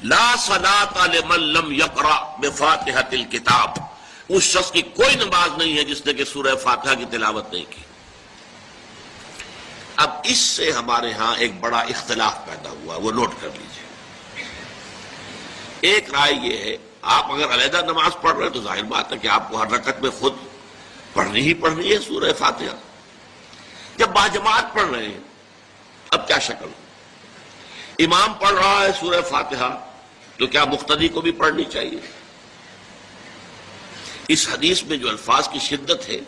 لا صلاۃ لمن لم یقرأ بفاتحۃ الکتاب، اس شخص کی کوئی نماز نہیں ہے جس نے کہ سورہ فاتحہ کی تلاوت نہیں کی۔ اب اس سے ہمارے ہاں ایک بڑا اختلاف پیدا ہوا، وہ نوٹ کر لیجئے۔ ایک رائے یہ ہے، آپ اگر علیحدہ نماز پڑھ رہے ہیں تو ظاہر بات ہے کہ آپ کو ہر رکعت میں خود پڑھنی ہی پڑھنی ہے سورہ فاتحہ۔ جب باجماعت پڑھ رہے ہیں اب کیا شکل ہو؟ امام پڑھ رہا ہے سورہ فاتحہ تو کیا مقتدی کو بھی پڑھنی چاہیے؟ اس حدیث میں جو الفاظ کی شدت ہے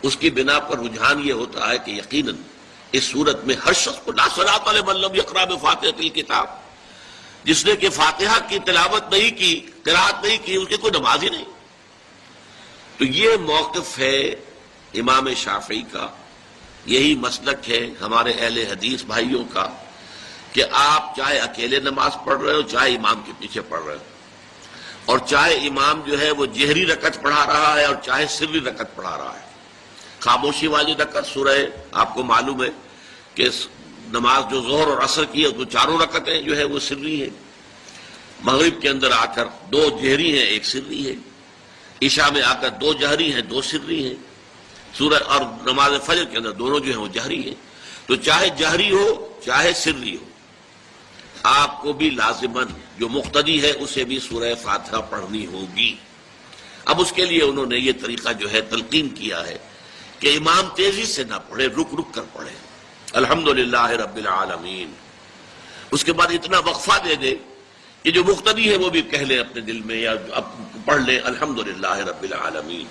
اس کی بنا پر رجحان یہ ہوتا ہے کہ یقیناً اس صورت میں ہر شخص کو لا صلاۃ لمن لم یقرأ بفاتحۃ الکتاب، جس نے کہ فاتحہ کی تلاوت نہیں کی، قرات نہیں کی، اس کی کوئی نماز ہی نہیں۔ تو یہ موقف ہے امام شافعی کا، یہی مسلک ہے ہمارے اہل حدیث بھائیوں کا کہ آپ چاہے اکیلے نماز پڑھ رہے ہو، چاہے امام کے پیچھے پڑھ رہے ہو، اور چاہے امام جو ہے وہ جہری رکعت پڑھا رہا ہے اور چاہے سری رکعت پڑھا رہا ہے۔ خاموشی والی رکعت سورہ، آپ کو معلوم ہے کہ نماز جو ظہر اور عصر کی ہے تو چاروں رکعتیں جو ہے وہ سری ہے۔ مغرب کے اندر آ کر دو جہری ہیں ایک سری ہے، عشاء میں آ کر دو جہری ہیں دو سری ہیں، سورہ اور نماز فجر کے اندر دونوں جو ہیں وہ جہری ہیں۔ تو چاہے جہری ہو چاہے سری ہو، آپ کو بھی لازماً جو مقتدی ہے اسے بھی سورہ فاتحہ پڑھنی ہوگی۔ اب اس کے لیے انہوں نے یہ طریقہ جو ہے تلقین کیا ہے کہ امام تیزی سے نہ پڑھے، رک رک کر پڑھے، الحمدللہ رب العالمین، اس کے بعد اتنا وقفہ دے دے کہ جو مقتدی ہے وہ بھی کہہ لے اپنے دل میں یا پڑھ لے الحمدللہ رب العالمین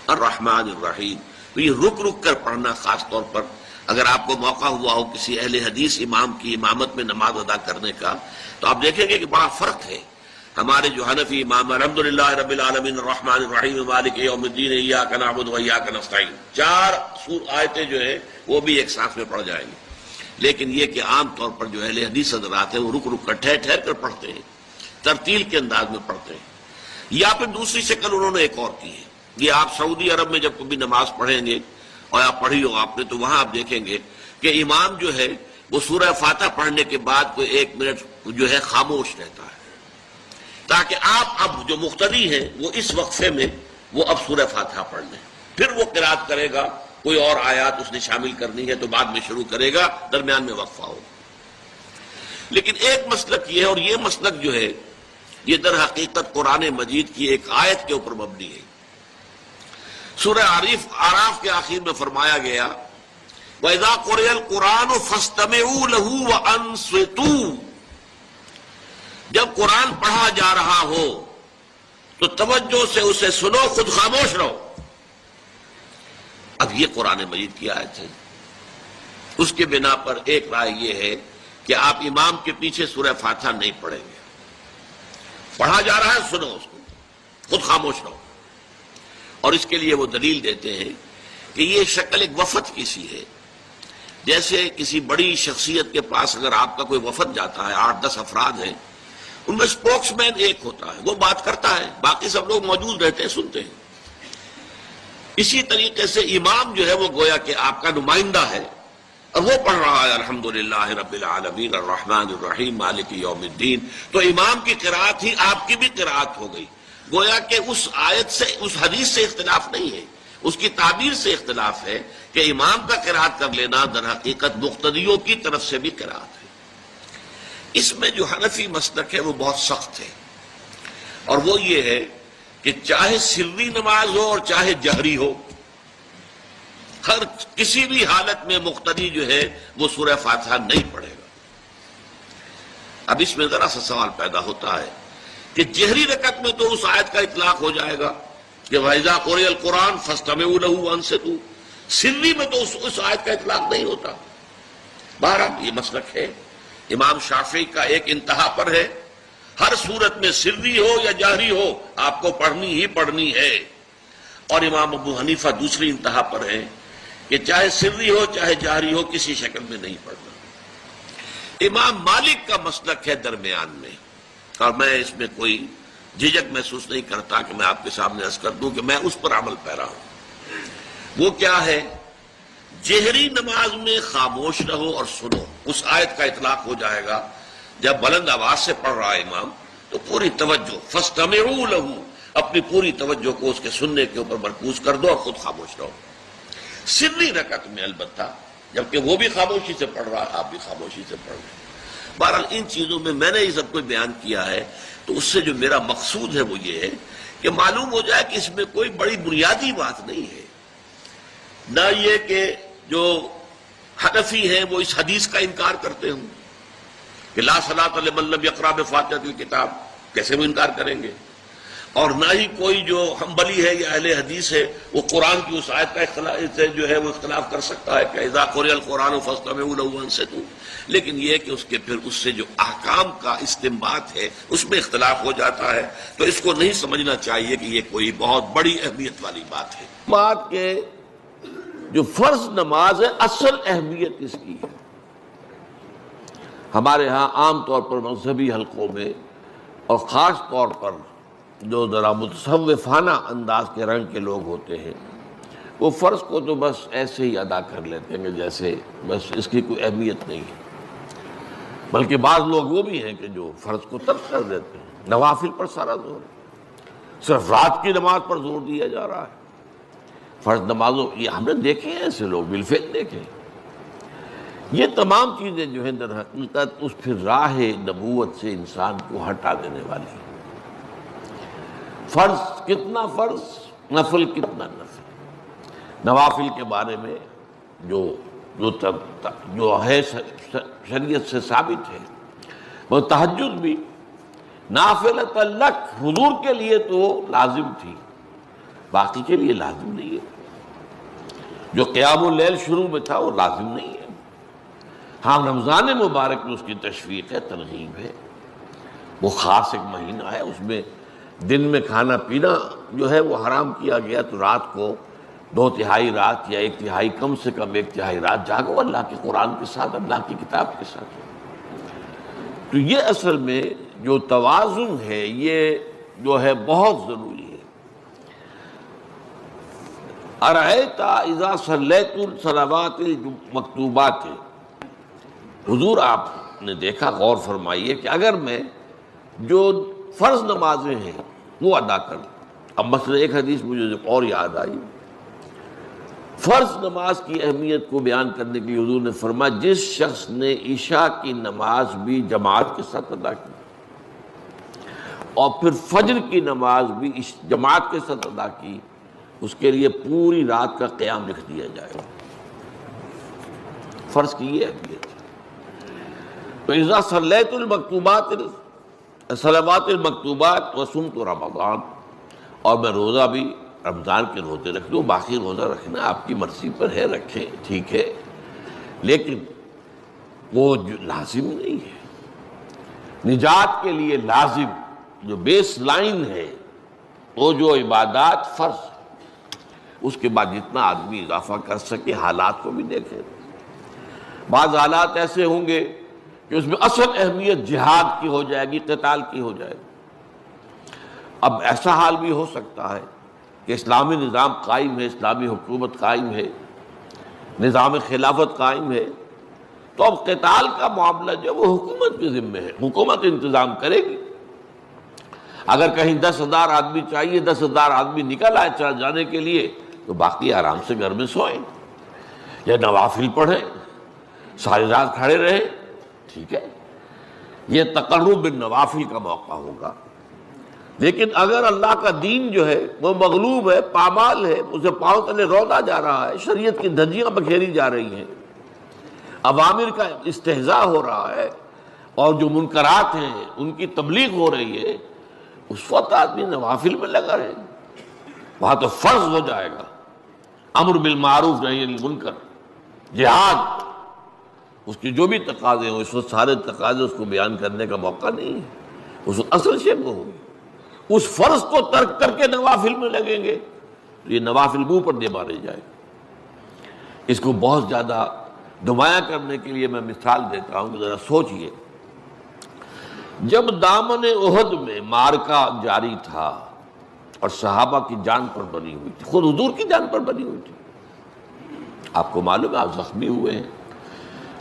الرحمن الرحیم۔ تو یہ رک رک کر پڑھنا، خاص طور پر اگر آپ کو موقع ہوا ہو کسی اہل حدیث امام کی امامت میں نماز ادا کرنے کا، تو آپ دیکھیں گے کہ بڑا فرق ہے۔ ہمارے جو حنفی امام الحمدللہ رب العالمین الرحمن الرحیم مالک یوم الدین ایاک نعبد و ایاک نستعین، چار آیتیں جو ہیں وہ بھی ایک ساتھ میں پڑھ جائیں گے، لیکن یہ کہ عام طور پر جو اہل حدیث حضرات ہیں وہ رک رک کر ٹھہر ٹھہر کر پڑھتے ہیں، ترتیل کے انداز میں پڑھتے ہیں۔ یا پھر دوسری شکل انہوں نے ایک اور کی ہے، یہ آپ سعودی عرب میں جب کبھی نماز پڑھیں گے اور آپ پڑھی ہو آپ نے، تو وہاں آپ دیکھیں گے کہ امام جو ہے وہ سورہ فاتحہ پڑھنے کے بعد کوئی ایک منٹ جو ہے خاموش رہتا ہے، تاکہ آپ اب جو مقتدی ہیں وہ اس وقفے میں وہ اب سورہ فاتحہ پڑھ لیں، پھر وہ قرات کرے گا، کوئی اور آیات اس نے شامل کرنی ہے تو بعد میں شروع کرے گا، درمیان میں وقفہ ہوگا۔ لیکن ایک مسلک یہ ہے، اور یہ مسلک جو ہے یہ در حقیقت قرآن مجید کی ایک آیت کے اوپر مبنی ہے۔ سورہ اعراف کے آخر میں فرمایا گیا وَإِذَا قُرِئَ الْقُرْآنُ فَاسْتَمِعُوا لَهُ وَأَنصِتُوا، جب قرآن پڑھا جا رہا ہو تو توجہ سے اسے سنو، خود خاموش رہو۔ اب یہ قرآن مجید کی آیت ہے، اس کے بنا پر ایک رائے یہ ہے کہ آپ امام کے پیچھے سورہ فاتحہ نہیں پڑھیں گے، پڑھا جا رہا ہے سنو اس کو، خود خاموش رہو۔ اور اس کے لیے وہ دلیل دیتے ہیں کہ یہ شکل ایک وفد کی سی ہے، جیسے کسی بڑی شخصیت کے پاس اگر آپ کا کوئی وفد جاتا ہے، 8-10 افراد ہیں، ان میں اسپوکس مین ایک ہوتا ہے، وہ بات کرتا ہے، باقی سب لوگ موجود رہتے ہیں، سنتے ہیں۔ اسی طریقے سے امام جو ہے وہ گویا کہ آپ کا نمائندہ ہے، اور وہ پڑھ رہا ہے الحمدللہ رب العالمین الرحمن الرحیم مالک یوم الدین، تو امام کی قرات ہی آپ کی بھی قرات ہو گئی۔ گویا کہ اس آیت سے، اس حدیث سے اختلاف نہیں ہے، اس کی تعبیر سے اختلاف ہے کہ امام کا قرات کر لینا در حقیقت مقتدیوں کی طرف سے بھی قرات ہے۔ اس میں جو حنفی مسلک ہے وہ بہت سخت ہے، اور وہ یہ ہے کہ چاہے سری نماز ہو اور چاہے جہری ہو، ہر کسی بھی حالت میں مقتدی جو ہے وہ سورہ فاتحہ نہیں پڑھے گا۔ اب اس میں ذرا سا سوال پیدا ہوتا ہے کہ جہری رکعت میں تو اس آیت کا اطلاق ہو جائے گا کہ وَإِذَا قُرِئَ الْقُرْآنُ فَاسْتَمِعُوا لَهُ وَأَنصِتُوا، سری میں تو اس آیت کا اطلاق نہیں ہوتا۔ بہرحال یہ مسلک ہے امام شافعی کا، ایک انتہا پر ہے، ہر صورت میں سری ہو یا جہری ہو آپ کو پڑھنی ہی پڑھنی ہے، اور امام ابو حنیفہ دوسری انتہا پر ہے کہ چاہے سری ہو چاہے جہری ہو کسی شکل میں نہیں پڑھنا۔ امام مالک کا مسلک ہے درمیان میں، اور میں اس میں کوئی جھجک محسوس نہیں کرتا کہ میں آپ کے سامنے عرض کر دوں کہ میں اس پر عمل پیرا ہوں۔ وہ کیا ہے؟ جہری نماز میں خاموش رہو اور سنو، اس آیت کا اطلاق ہو جائے گا جب بلند آواز سے پڑھ رہا ہے امام تو پوری توجہ، فاستمعوا لہ، اپنی پوری توجہ کو اس کے سننے کے اوپر مرکوز کر دو اور خود خاموش رہو، سری رکعت میں البتہ، جبکہ وہ بھی خاموشی سے پڑھ رہا ہے، آپ بھی خاموشی سے پڑھ رہے ہیں۔ بہرحال ان چیزوں میں نے یہ سب کچھ بیان کیا ہے، تو اس سے جو میرا مقصود ہے وہ یہ ہے کہ معلوم ہو جائے کہ اس میں کوئی بڑی بنیادی بات نہیں ہے، نہ یہ کہ جو حنفی ہیں وہ اس حدیث کا انکار کرتے ہوں کہ لا صلاۃ لمن لم یقرأ بفاتحۃ الکتاب، کیسے وہ انکار کریں گے، اور نہ ہی کوئی جو حنبلی ہے یا اہل حدیث ہے وہ قرآن کی اس آیت کا اختلاف سے جو ہے وہ اختلاف کر سکتا ہے کہ اذا قرئ القرآن فاستمعوا لہ وانصتوا، لیکن یہ کہ اس کے پھر اس سے جو احکام کا استنباط ہے اس میں اختلاف ہو جاتا ہے، تو اس کو نہیں سمجھنا چاہیے کہ یہ کوئی بہت بڑی اہمیت والی بات ہے۔ بات کہ جو فرض نماز ہے اصل اہمیت اس کی ہے، ہمارے ہاں عام طور پر مذہبی حلقوں میں اور خاص طور پر جو ذرا متصوفانہ انداز کے رنگ کے لوگ ہوتے ہیں وہ فرض کو تو بس ایسے ہی ادا کر لیتے ہیں کہ جیسے بس اس کی کوئی اہمیت نہیں ہے، بلکہ بعض لوگ وہ بھی ہیں کہ جو فرض کو ترک کر دیتے ہیں، نوافل پر سارا زور ہے، صرف رات کی نماز پر زور دیا جا رہا ہے، فرض نمازوں، یہ ہم نے دیکھے ہیں ایسے لوگ، بالفعل دیکھے ہیں۔ یہ تمام چیزیں جو ہیں در حقیقت اس پھر راہ نبوت سے انسان کو ہٹا دینے والی ہیں۔ فرض کتنا فرض، نفل کتنا نفل، نوافل کے بارے میں جو ہے شریعت سے ثابت ہے، وہ تہجد بھی نافلۃ لک، حضور کے لیے تو لازم تھی، باقی کے لیے لازم نہیں ہے، جو قیام اللیل شروع میں تھا وہ لازم نہیں ہے۔ ہاں رمضان مبارک میں اس کی تشویق ہے، ترغیب ہے، وہ خاص ایک مہینہ ہے، اس میں دن میں کھانا پینا جو ہے وہ حرام کیا گیا، تو رات کو 2/3 رات یا 1/3، کم سے کم 1/3 رات جاگو اللہ کے قرآن کے ساتھ، اللہ کی کتاب کے ساتھ۔ تو یہ اصل میں جو توازن ہے یہ جو ہے بہت ضروری ہے۔ ارأیت اذا صلیت الصلوات المکتوبات، حضور آپ نے دیکھا، غور فرمائیے کہ اگر میں جو فرض نمازیں ہیں وہ ادا کر لوں، اب مثلا ایک حدیث مجھے اور یاد آئی، فرض نماز کی اہمیت کو بیان کرنے کے لیے حضور نے فرمایا جس شخص نے عشاء کی نماز بھی جماعت کے ساتھ ادا کی اور پھر فجر کی نماز بھی جماعت کے ساتھ ادا کی، اس کے لیے پوری رات کا قیام لکھ دیا جائے گا۔ فرض کی یہ اہمیت ہے۔ تو اذا صلیت المکتوبات، صلوات المکتوبات وصمت رمضان، اور میں روزہ بھی رمضان کے روزے رکھ لوں، باقی روزہ رکھنا آپ کی مرضی پر ہے، رکھیں ٹھیک ہے، لیکن وہ جو لازم نہیں ہے۔ نجات کے لیے لازم جو بیس لائن ہے وہ جو عبادات فرض، اس کے بعد جتنا آدمی اضافہ کر سکے، حالات کو بھی دیکھیں۔ بعض حالات ایسے ہوں گے کہ اس میں اصل اہمیت جہاد کی ہو جائے گی، قتال کی ہو جائے گی۔ اب ایسا حال بھی ہو سکتا ہے کہ اسلامی نظام قائم ہے، اسلامی حکومت قائم ہے، نظام خلافت قائم ہے، تو اب قتال کا معاملہ جو وہ حکومت کے ذمہ ہے، حکومت انتظام کرے گی۔ اگر کہیں 10,000 آدمی چاہیے، 10,000 آدمی نکل آئے چل جانے کے لیے، تو باقی آرام سے گھر میں سوئیں یا نوافل پڑھیں، ساری رات کھڑے رہیں، ٹھیک ہے، یہ تقرب بالنوافل کا موقع ہوگا۔ لیکن اگر اللہ کا دین جو ہے وہ مغلوب ہے، پامال ہے، اسے پاؤں تلے رودا جا رہا ہے، شریعت کی دھجیاں بکھیری جا رہی ہیں، اوامر کا استہزاء ہو رہا ہے، اور جو منکرات ہیں ان کی تبلیغ ہو رہی ہے، اس وقت آدمی نوافل میں لگا رہے، وہاں تو فرض ہو جائے گا، امر بالمعروف نہی عن المنکر، جہاد، اس کے جو بھی تقاضے ہوں، اس وقت سارے تقاضے اس کو بیان کرنے کا موقع نہیں ہے، اس وقت اصل شے وہ ہوگی۔ اس فرض کو ترک کر کے نوافل میں لگیں گے تو یہ نوافل منہ پر دے مارے جائے گا۔ اس کو بہت زیادہ نمایاں کرنے کے لیے میں مثال دیتا ہوں، ذرا سوچئے، جب دامن احد میں معرکہ جاری تھا اور صحابہ کی جان پر بنی ہوئی تھی، خود حضور کی جان پر بنی ہوئی تھی، آپ کو معلوم ہے آپ زخمی ہوئے ہیں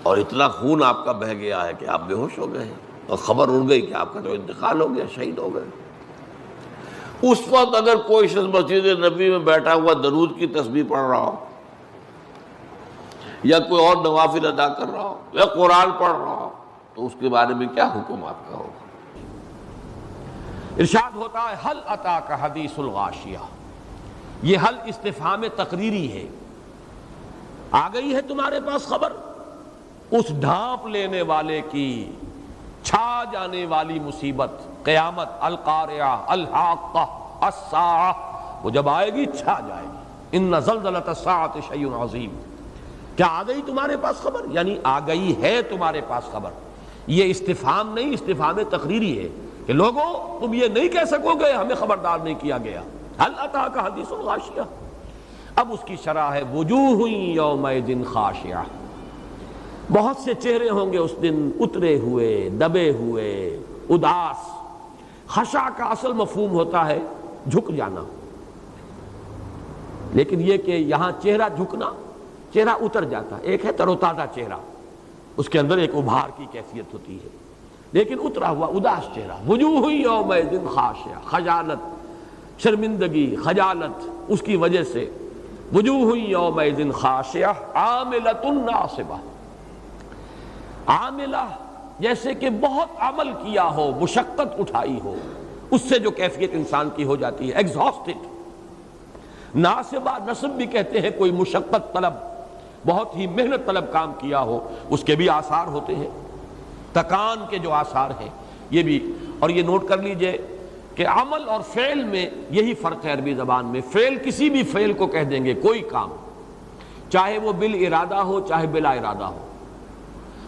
اور اتنا خون آپ کا بہہ گیا ہے کہ آپ بے ہوش ہو گئے ہیں، اور خبر اڑ گئی کہ آپ کا تو انتقال ہو گیا، شہید ہو گئے، اس وقت اگر کوئی شخص مسجد نبی میں بیٹھا ہوا درود کی تسبیح پڑھ رہا ہو، یا کوئی اور نوافل ادا کر رہا ہو، یا قرآن پڑھ رہا ہو، تو اس کے بارے میں کیا حکم آپ کا ہوگا؟ ارشاد ہوتا ہے حل اتاک حدیث الغاشیہ، یہ حل استفہام تقریری ہے، آ گئی ہے تمہارے پاس خبر اس ڈھانپ لینے والے کی، چھا جانے والی مصیبت، قیامت، القارعہ، الحاقہ، الساعہ، وہ جب آئے گی چھا جائے گی، ان زلزلۃ الساعۃ شیء عظیم۔ کیا آ گئی تمہارے پاس خبر؟ یعنی آ گئی ہے تمہارے پاس خبر۔ یہ استفہام نہیں، استفہام تقریری ہے کہ لوگوں تم یہ نہیں کہہ سکو گے ہمیں خبردار نہیں کیا گیا۔ حل اتاک حدیث الغاشیہ، اب اس کی شرح ہے وجوہ یومئذ خاشعہ، بہت سے چہرے ہوں گے اس دن اترے ہوئے، دبے ہوئے، اداس۔ خشع کا اصل مفہوم ہوتا ہے جھک جانا، لیکن یہ کہ یہاں چہرہ جھکنا، چہرہ اتر جاتا ہے۔ ایک ہے تر و تازہ چہرہ، اس کے اندر ایک ابھار کی کیفیت ہوتی ہے، لیکن اترا ہوا اداس چہرہ۔ وجوہ یومئذ خاشعہ، خجالت، شرمندگی، خجالت اس کی وجہ سے۔ وجوہ یومئذ خاشعہ عاملۃ ناصبہ، عاملہ جیسے کہ بہت عمل کیا ہو، مشقت اٹھائی ہو، اس سے جو کیفیت انسان کی ہو جاتی ہے، ایگزاسٹڈ۔ ناصبہ نصب بھی کہتے ہیں، کوئی مشقت طلب، بہت ہی محنت طلب کام کیا ہو، اس کے بھی آثار ہوتے ہیں، تکان کے جو آثار ہیں یہ بھی۔ اور یہ نوٹ کر لیجئے کہ عمل اور فعل میں یہی فرق ہے عربی زبان میں۔ فعل کسی بھی فعل کو کہہ دیں گے، کوئی کام، چاہے وہ بالارادہ ہو چاہے بلا ارادہ ہو،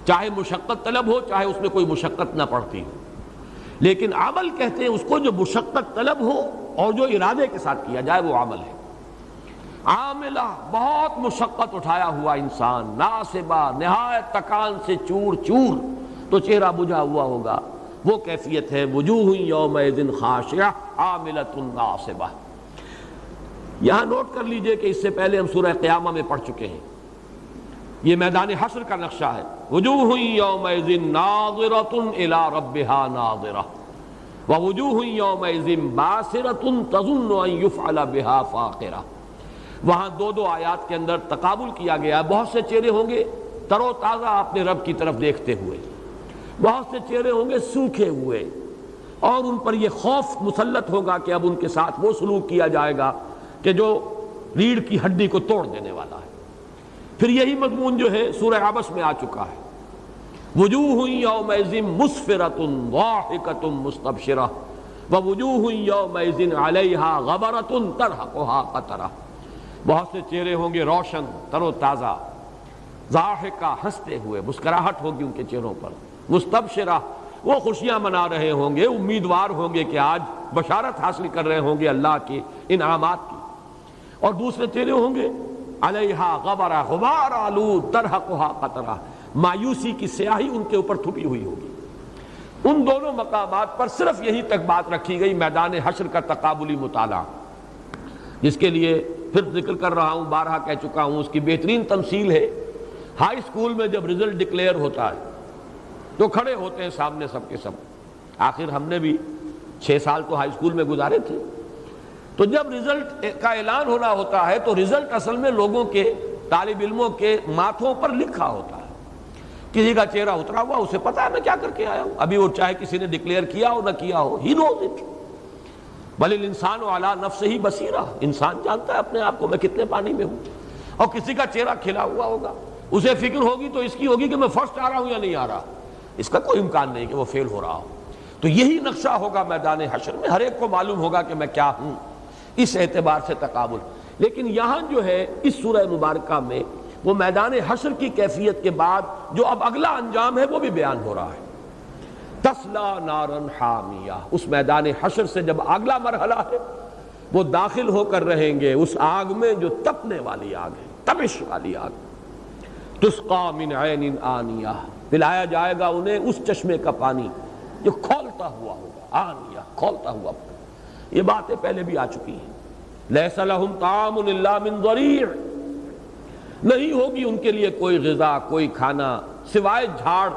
چاہے مشقت طلب ہو چاہے اس میں کوئی مشقت نہ پڑتی ہو، لیکن عمل کہتے ہیں اس کو جو مشقت طلب ہو اور جو ارادے کے ساتھ کیا جائے وہ عمل ہے۔ عاملہ بہت مشقت اٹھایا ہوا انسان، ناصبہ نہایت تکان سے چور چور، تو چہرہ بجھا ہوا ہوگا، وہ کیفیت ہے وجوہ یومئذ خاشعہ عاملۃ ناصبہ۔ یہاں نوٹ کر لیجئے کہ اس سے پہلے ہم سورہ قیامہ میں پڑھ چکے ہیں، یہ میدان حشر کا نقشہ ہے۔ وجوہ یومئذ ناظرۃ الی ربہا ناظرہ ووجوہ یومئذ باسرۃ تظن ان یفعل بہا فاقرہ۔ وہاں دو آیات کے اندر تقابل کیا گیا ہے۔ بہت سے چہرے ہوں گے تر و تازہ اپنے رب کی طرف دیکھتے ہوئے، بہت سے چہرے ہوں گے سوکھے ہوئے، اور ان پر یہ خوف مسلط ہوگا کہ اب ان کے ساتھ وہ سلوک کیا جائے گا کہ جو ریڑھ کی ہڈی کو توڑ دینے والا ہے۔ پھر یہی مضمون جو ہے سورہ عبس میں آ چکا ہے، وجوہ یومئذ مسفرۃ ضاحکۃ مستبشرہ ووجوہ یومئذ علیہا غبرۃ ترہقھا قطرہ۔ بہت سے چہرے ہوں گے روشن، تر و تازہ، ضاحکہ ہنستے ہوئے، مسکراہٹ ہوگی ان کے چہروں پر، مستبشرہ وہ خوشیاں منا رہے ہوں گے، امیدوار ہوں گے کہ آج بشارت حاصل کر رہے ہوں گے اللہ کے انعامات کی۔ اور دوسرے چہرے ہوں گے علیہا غبرہ، غبار آلود، ترہقھا قطرہ، مایوسی کی سیاہی ان کے اوپر تھپی ہوئی ہوگی۔ ان دونوں مقامات پر صرف یہی تک بات رکھی گئی، میدان حشر کا تقابلی مطالعہ، جس کے لیے پھر ذکر کر رہا ہوں، بارہا کہہ چکا ہوں، اس کی بہترین تمثیل ہے ہائی اسکول میں جب رزلٹ ڈکلیئر ہوتا ہے تو کھڑے ہوتے ہیں سامنے سب کے سب۔ آخر ہم نے بھی 6 سال تو ہائی اسکول میں گزارے تھے، تو جب رزلٹ کا اعلان ہونا ہوتا ہے تو رزلٹ اصل میں لوگوں کے، طالب علموں کے ماتھوں پر لکھا ہوتا ہے۔ کسی کا چہرہ اترا ہوا، اسے پتا ہے میں کیا کر کے آیا ہوں، ابھی وہ چاہے کسی نے ڈکلیئر کیا ہو نہ کیا ہو، ہی نوز اٹ۔ بل الانسان علی نفسہ بصیرہ، انسان جانتا ہے اپنے آپ کو میں کتنے پانی میں ہوں۔ اور کسی کا چہرہ کھلا ہوا ہوگا، اسے فکر ہوگی تو اس کی ہوگی کہ میں فرسٹ آ رہا ہوں یا نہیں آ رہا، اس کا کوئی امکان نہیں کہ وہ فیل ہو رہا ہو۔ تو یہی نقشہ ہوگا میدان حشر میں، ہر ایک کو معلوم ہوگا کہ میں کیا ہوں، اس اعتبار سے تقابل۔ لیکن یہاں جو ہے اس سورہ مبارکہ میں وہ میدان حشر کی کیفیت کے بعد جو اب اگلا انجام ہے وہ بھی بیان ہو رہا ہے۔ تسلا نارن حامیہ، اس میدان حشر سے جب اگلا مرحلہ ہے وہ داخل ہو کر رہیں گے اس آگ میں جو تپنے والی آگ ہے، تپش والی آگ۔ تسقا من عین آنیہ، پلایا جائے گا انہیں اس چشمے کا پانی جو کھولتا ہوا ہوگا، آنیہ کھولتا ہوا پانی۔ یہ باتیں پہلے بھی آ چکی ہیں۔ لیس لہم طعام الا من ضریع، نہیں ہوگی ان کے لیے کوئی غذا، کوئی کھانا سوائے جھاڑ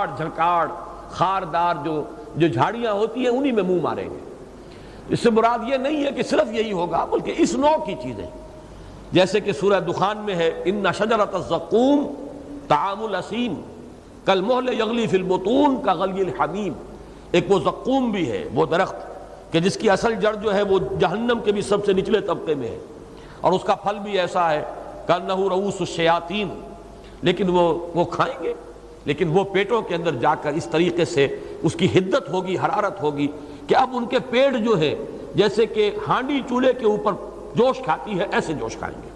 جھکاڑ، خاردار جو جھاڑیاں ہوتی ہیں انہی میں منہ ماریں گے۔ اس سے مراد یہ نہیں ہے کہ صرف یہی ہوگا، بلکہ اس نوع کی چیزیں، جیسے کہ سورہ دخان میں ہے ان شجرۃ الزقوم طعام الاسیم کالمہل یغلی فی البطون کغلی الحمیم۔ ایک وہ زقوم بھی ہے، وہ درخت کہ جس کی اصل جڑ جو ہے وہ جہنم کے بھی سب سے نچلے طبقے میں ہے، اور اس کا پھل بھی ایسا ہے کأنہ رؤوس الشیاطین، لیکن وہ کھائیں گے، لیکن وہ پیٹوں کے اندر جا کر اس طریقے سے اس کی حدت ہوگی، حرارت ہوگی کہ اب ان کے پیٹ جو ہے جیسے کہ ہانڈی چولہے کے اوپر جوش کھاتی ہے ایسے جوش کھائیں گے۔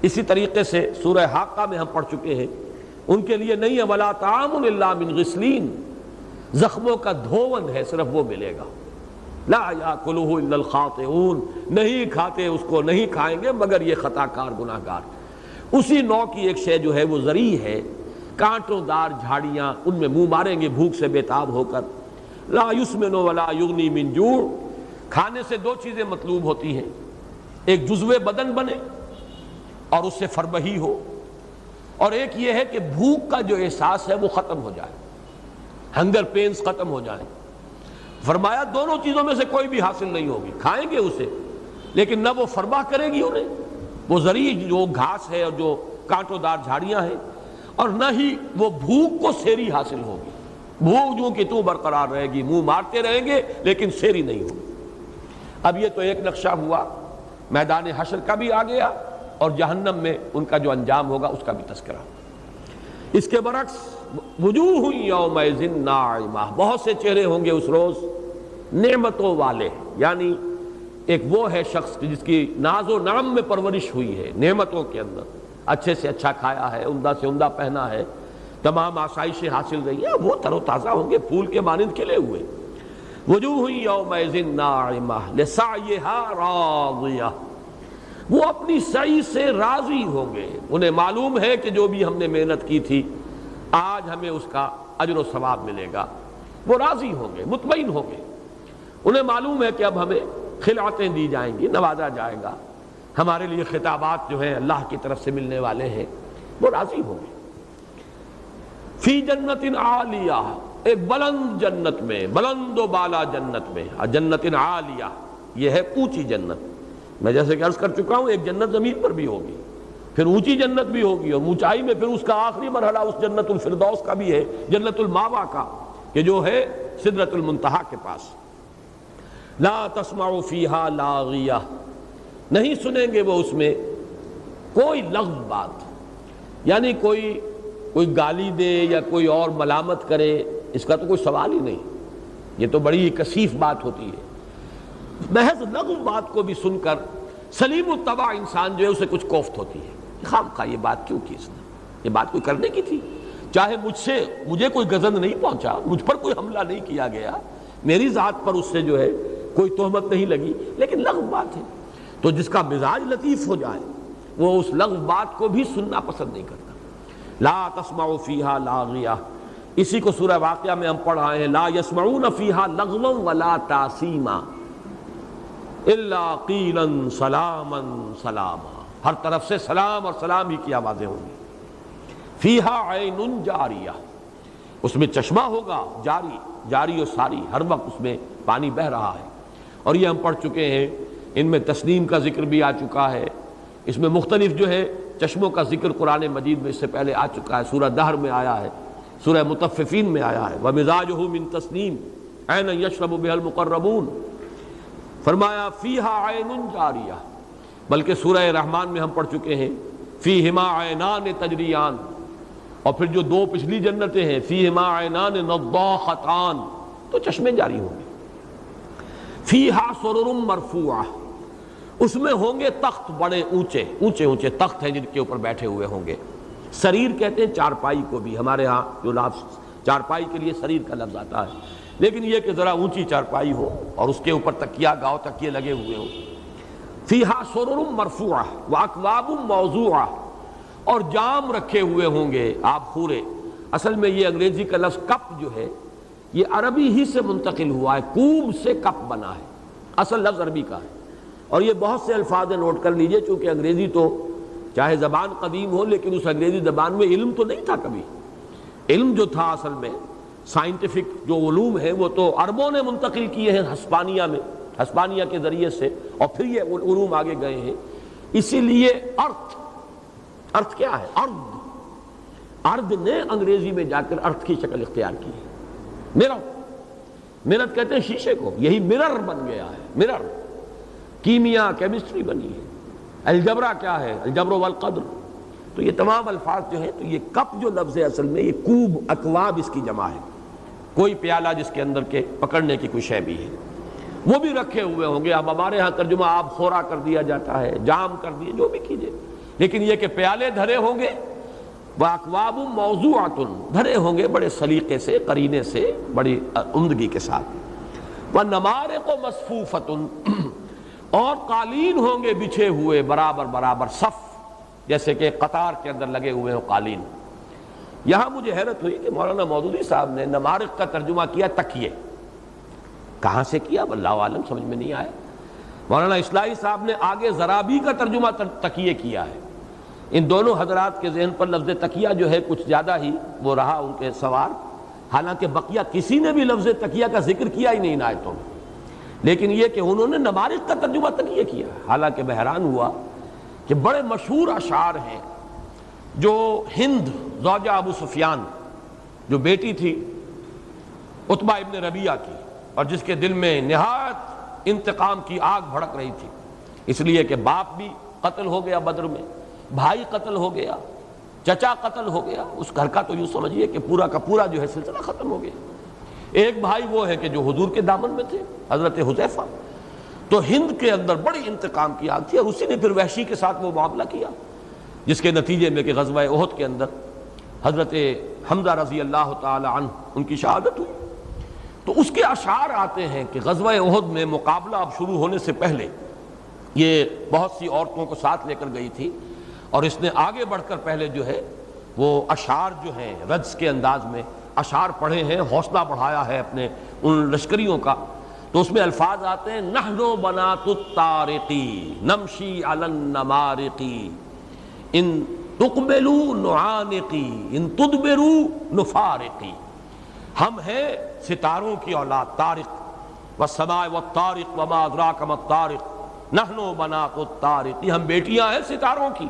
اسی طریقے سے سورہ حاقہ میں ہم پڑھ چکے ہیں، ان کے لیے نہیں ہے ولا طعام الا من غسلین، زخموں کا دھون ہے صرف وہ ملے گا، لا یاکلہ الا الخاطئون، نہیں کھاتے اس کو، نہیں کھائیں گے مگر یہ خطا کار گناہ گار۔ اسی نوع کی ایک شے جو ہے وہ زرعی ہے، کانٹوں دار جھاڑیاں، ان میں منہ ماریں گے بھوک سے بےتاب ہو کر۔ لا یسمن ولا یغنی من جوع، کھانے سے دو چیزیں مطلوب ہوتی ہیں، ایک جزو بدن بنے اور اس سے فربہی ہو، اور ایک یہ ہے کہ بھوک کا جو احساس ہے وہ ختم ہو جائے، ہنگر پینز ختم ہو جائیں۔ فرمایا دونوں چیزوں میں سے کوئی بھی حاصل نہیں ہوگی، کھائیں گے اسے لیکن نہ وہ فربہ کرے گی انہیں، وہ زرعی جو گھاس ہے اور جو کانٹوں دار جھاڑیاں ہیں، اور نہ ہی وہ بھوک کو سیری حاصل ہوگی، بھوک جو کہ تو برقرار رہے گی، منہ مارتے رہیں گے لیکن سیری نہیں ہوگی۔ اب یہ تو ایک نقشہ ہوا، میدان حشر کا بھی آ گیا، اور جہنم میں ان کا جو انجام ہوگا اس کا بھی تذکرہ۔ اس کے برعکس وجوہ یومئذ ناعمہ، بہت سے چہرے ہوں گے اس روز نعمتوں والے، یعنی ایک وہ ہے شخص جس کی ناز و نعم میں پرورش ہوئی ہے، نعمتوں کے اندر اچھے سے اچھا کھایا ہے، عمدہ سے عمدہ پہنا ہے، تمام آسائشیں حاصل رہی ہیں، وہ تر و تازہ ہوں گے، پھول کے مانند کھلے ہوئے۔ وجوہ یومئذ ناعمہ لسعیہا راضیہ، وہ اپنی سعی سے راضی ہوں گے، انہیں معلوم ہے کہ جو بھی ہم نے محنت کی تھی آج ہمیں اس کا اجر و ثواب ملے گا، وہ راضی ہوں گے، مطمئن ہوں گے، انہیں معلوم ہے کہ اب ہمیں خلعتیں دی جائیں گی، نوازا جائے گا، ہمارے لیے خطابات جو ہیں اللہ کی طرف سے ملنے والے ہیں، وہ راضی ہوں گے۔ فی جنت عالیہ، ایک بلند جنت میں، بلند و بالا جنت میں، جنت عالیہ یہ ہے اونچی جنت۔ میں جیسے کہ عرض کر چکا ہوں ایک جنت زمین پر بھی ہوگی، پھر اونچی جنت بھی ہوگی، اور اونچائی میں پھر اس کا آخری مرحلہ اس جنت الفردوس کا بھی ہے، جنت الماوا کا، کہ جو ہے سدرۃ المنتہا کے پاس۔ لا تسمع فیہا لاغیہ، نہیں سنیں گے وہ اس میں کوئی لغو بات، یعنی کوئی گالی دے یا کوئی اور ملامت کرے، اس کا تو کوئی سوال ہی نہیں، یہ تو بڑی کثیف بات ہوتی ہے۔ محض لغو بات کو بھی سن کر سلیم الطبع انسان جو ہے اسے کچھ کوفت ہوتی ہے، خواہ یہ بات کیوں کی اس نے، یہ بات کوئی کرنے کی تھی، چاہے مجھے کوئی غضب نہیں پہنچا، مجھ پر کوئی حملہ نہیں کیا گیا، میری ذات پر اس سے جو ہے کوئی تہمت نہیں لگی، لیکن لغو بات ہے، تو جس کا مزاج لطیف ہو جائے وہ اس لغو بات کو بھی سننا پسند نہیں کرتا۔ لا تسمع فیہا لاغیہ، اسی کو سورہ واقعہ میں ہم پڑھ رہے ہیں، لا یسمعون فیہا لغوا ولا تاثیما الا قیلا سلاما سلاما، ہر طرف سے سلام اور سلام ہی کی آوازیں ہوں گی۔ فیہا عین جاریہ، اس میں چشمہ ہوگا، جاری و ساری، ہر وقت اس میں پانی بہہ رہا ہے، اور یہ ہم پڑھ چکے ہیں، ان میں تسنیم کا ذکر بھی آ چکا ہے، اس میں مختلف جو ہے چشموں کا ذکر قرآن مجید میں اس سے پہلے آ چکا ہے، سورہ دہر میں آیا ہے، سورہ مطففین میں آیا ہے، وَمِزَاجُهُ مِن تَسْنِيمٍ عَيْنًا يَشْرَبُ بِهَا الْمُقَرَّبُونَ، فرمایا فیہا عین جاریہ، بلکہ سورہ رحمان میں ہم پڑھ چکے ہیں فیہما عینان تجریان، اور پھر جو دو پچھلی جنتیں ہیں فیہما عینان نضاختان، تو چشمے جاری ہوں گے۔ فیہا سرر مرفوعہ، اس میں ہوں گے تخت بڑے اونچے تخت ہیں جن کے اوپر بیٹھے ہوئے ہوں گے۔ سریر کہتے ہیں چارپائی کو بھی، ہمارے ہاں جو لفظ چارپائی کے لیے سریر کا لفظ آتا ہے، لیکن یہ کہ ذرا اونچی چارپائی ہو اور اس کے اوپر تکیہ گاؤ تکیے لگے ہوئے ہو۔ فیہا سرر مرفوعہ واکواب موضوعہ، اور جام رکھے ہوئے ہوں گے آب خورے۔ اصل میں یہ انگریزی کا لفظ کپ جو ہے یہ عربی ہی سے منتقل ہوا ہے، کوب سے کپ بنا ہے، اصل لفظ عربی کا ہے، اور یہ بہت سے الفاظ نوٹ کر لیجئے، چونکہ انگریزی تو چاہے زبان قدیم ہو لیکن اس انگریزی زبان میں علم تو نہیں تھا کبھی، علم جو تھا اصل میں سائنٹیفک جو علوم ہیں وہ تو عربوں نے منتقل کیے ہیں ہسپانیہ کے ذریعے سے، اور پھر یہ علوم آگے گئے ہیں۔ اسی لیے ارتھ کیا ہے؟ ارد نے انگریزی میں جا کر ارتھ کی شکل اختیار کی ہے۔ مرر کہتے ہیں شیشے کو، یہی مرر بن گیا ہے۔ مرر کیمیا کیمسٹری بنی ہے۔ الجبرا کیا ہے؟ الجبر والقدر۔ تو یہ تمام الفاظ جو ہیں، تو یہ کپ جو لفظ ہے اصل میں یہ کوب، اکواب اس کی جمع ہے، کوئی پیالہ جس کے اندر کے پکڑنے کی کوئی شے بھی ہے، وہ بھی رکھے ہوئے ہوں گے۔ اب ہمارے ہاں ترجمہ آب خورا کر دیا جاتا ہے، جام کر دیے، جو بھی کیجئے، لیکن یہ کہ پیالے دھرے ہوں گے، وَأَكْوَابٌ مَوْضُوعَةٌ، دھرے ہوں گے بڑے سلیقے سے، قرینے سے، بڑی عمدگی کے ساتھ۔ وَنَمَارِقُ مَصْفُوفَةٌ، اور قالین ہوں گے بچھے ہوئے برابر صف، جیسے کہ قطار کے اندر لگے ہوئے ہوں قالین۔ یہاں مجھے حیرت ہوئی کہ مولانا مودودی صاحب نے نمارق کا ترجمہ کیا تکیے۔ کہاں سے کیا اللہ عالم، سمجھ میں نہیں آیا۔ مولانا اصلاحی صاحب نے آگے زرابی کا ترجمہ تکیے کیا ہے۔ ان دونوں حضرات کے ذہن پر لفظ تکیہ جو ہے کچھ زیادہ ہی وہ رہا ان کے سوار، حالانکہ بقیہ کسی نے بھی لفظ تکیہ کا ذکر کیا ہی نہیں ان آیتوں میں، لیکن یہ کہ انہوں نے نمارق کا ترجمہ تکیے کیا۔ حالانکہ میں حیران ہوا کہ بڑے مشہور اشعار ہیں جو ہند زوجہ ابو سفیان، جو بیٹی تھی عتبہ ابن ربیعہ کی، اور جس کے دل میں نہایت انتقام کی آگ بھڑک رہی تھی، اس لیے کہ باپ بھی قتل ہو گیا بدر میں، بھائی قتل ہو گیا، چچا قتل ہو گیا، اس گھر کا تو یوں سمجھیے کہ پورا کا پورا جو ہے سلسلہ ختم ہو گیا۔ ایک بھائی وہ ہے کہ جو حضور کے دامن میں تھے، حضرت حذیفہ، تو ہند کے اندر بڑی انتقام کی آگ تھی، اور اسی نے پھر وحشی کے ساتھ وہ معاملہ کیا، جس کے نتیجے میں کہ غزوہ احد کے اندر حضرت حمزہ رضی اللہ تعالی عنہ ان کی شہادت ہوئی۔ تو اس کے اشعار آتے ہیں کہ غزوہ احد میں مقابلہ اب شروع ہونے سے پہلے یہ بہت سی عورتوں کو ساتھ لے کر گئی تھی، اور اس نے آگے بڑھ کر پہلے جو ہے وہ اشعار جو ہیں رجز کے انداز میں اشعار پڑھے ہیں، حوصلہ بڑھایا ہے اپنے ان لشکریوں کا۔ تو اس میں الفاظ آتے ہیں نحن بنات الطارقی نمشی علی النمارقی ان تقبلوا نعانقی ان تدبروا نفارقی، ہم ہیں ستاروں کی اولاد، طارق والسماء والطارق وما ادراک ما الطارق، نحن بنات الطارق، ہم بیٹیاں ہیں ستاروں کی،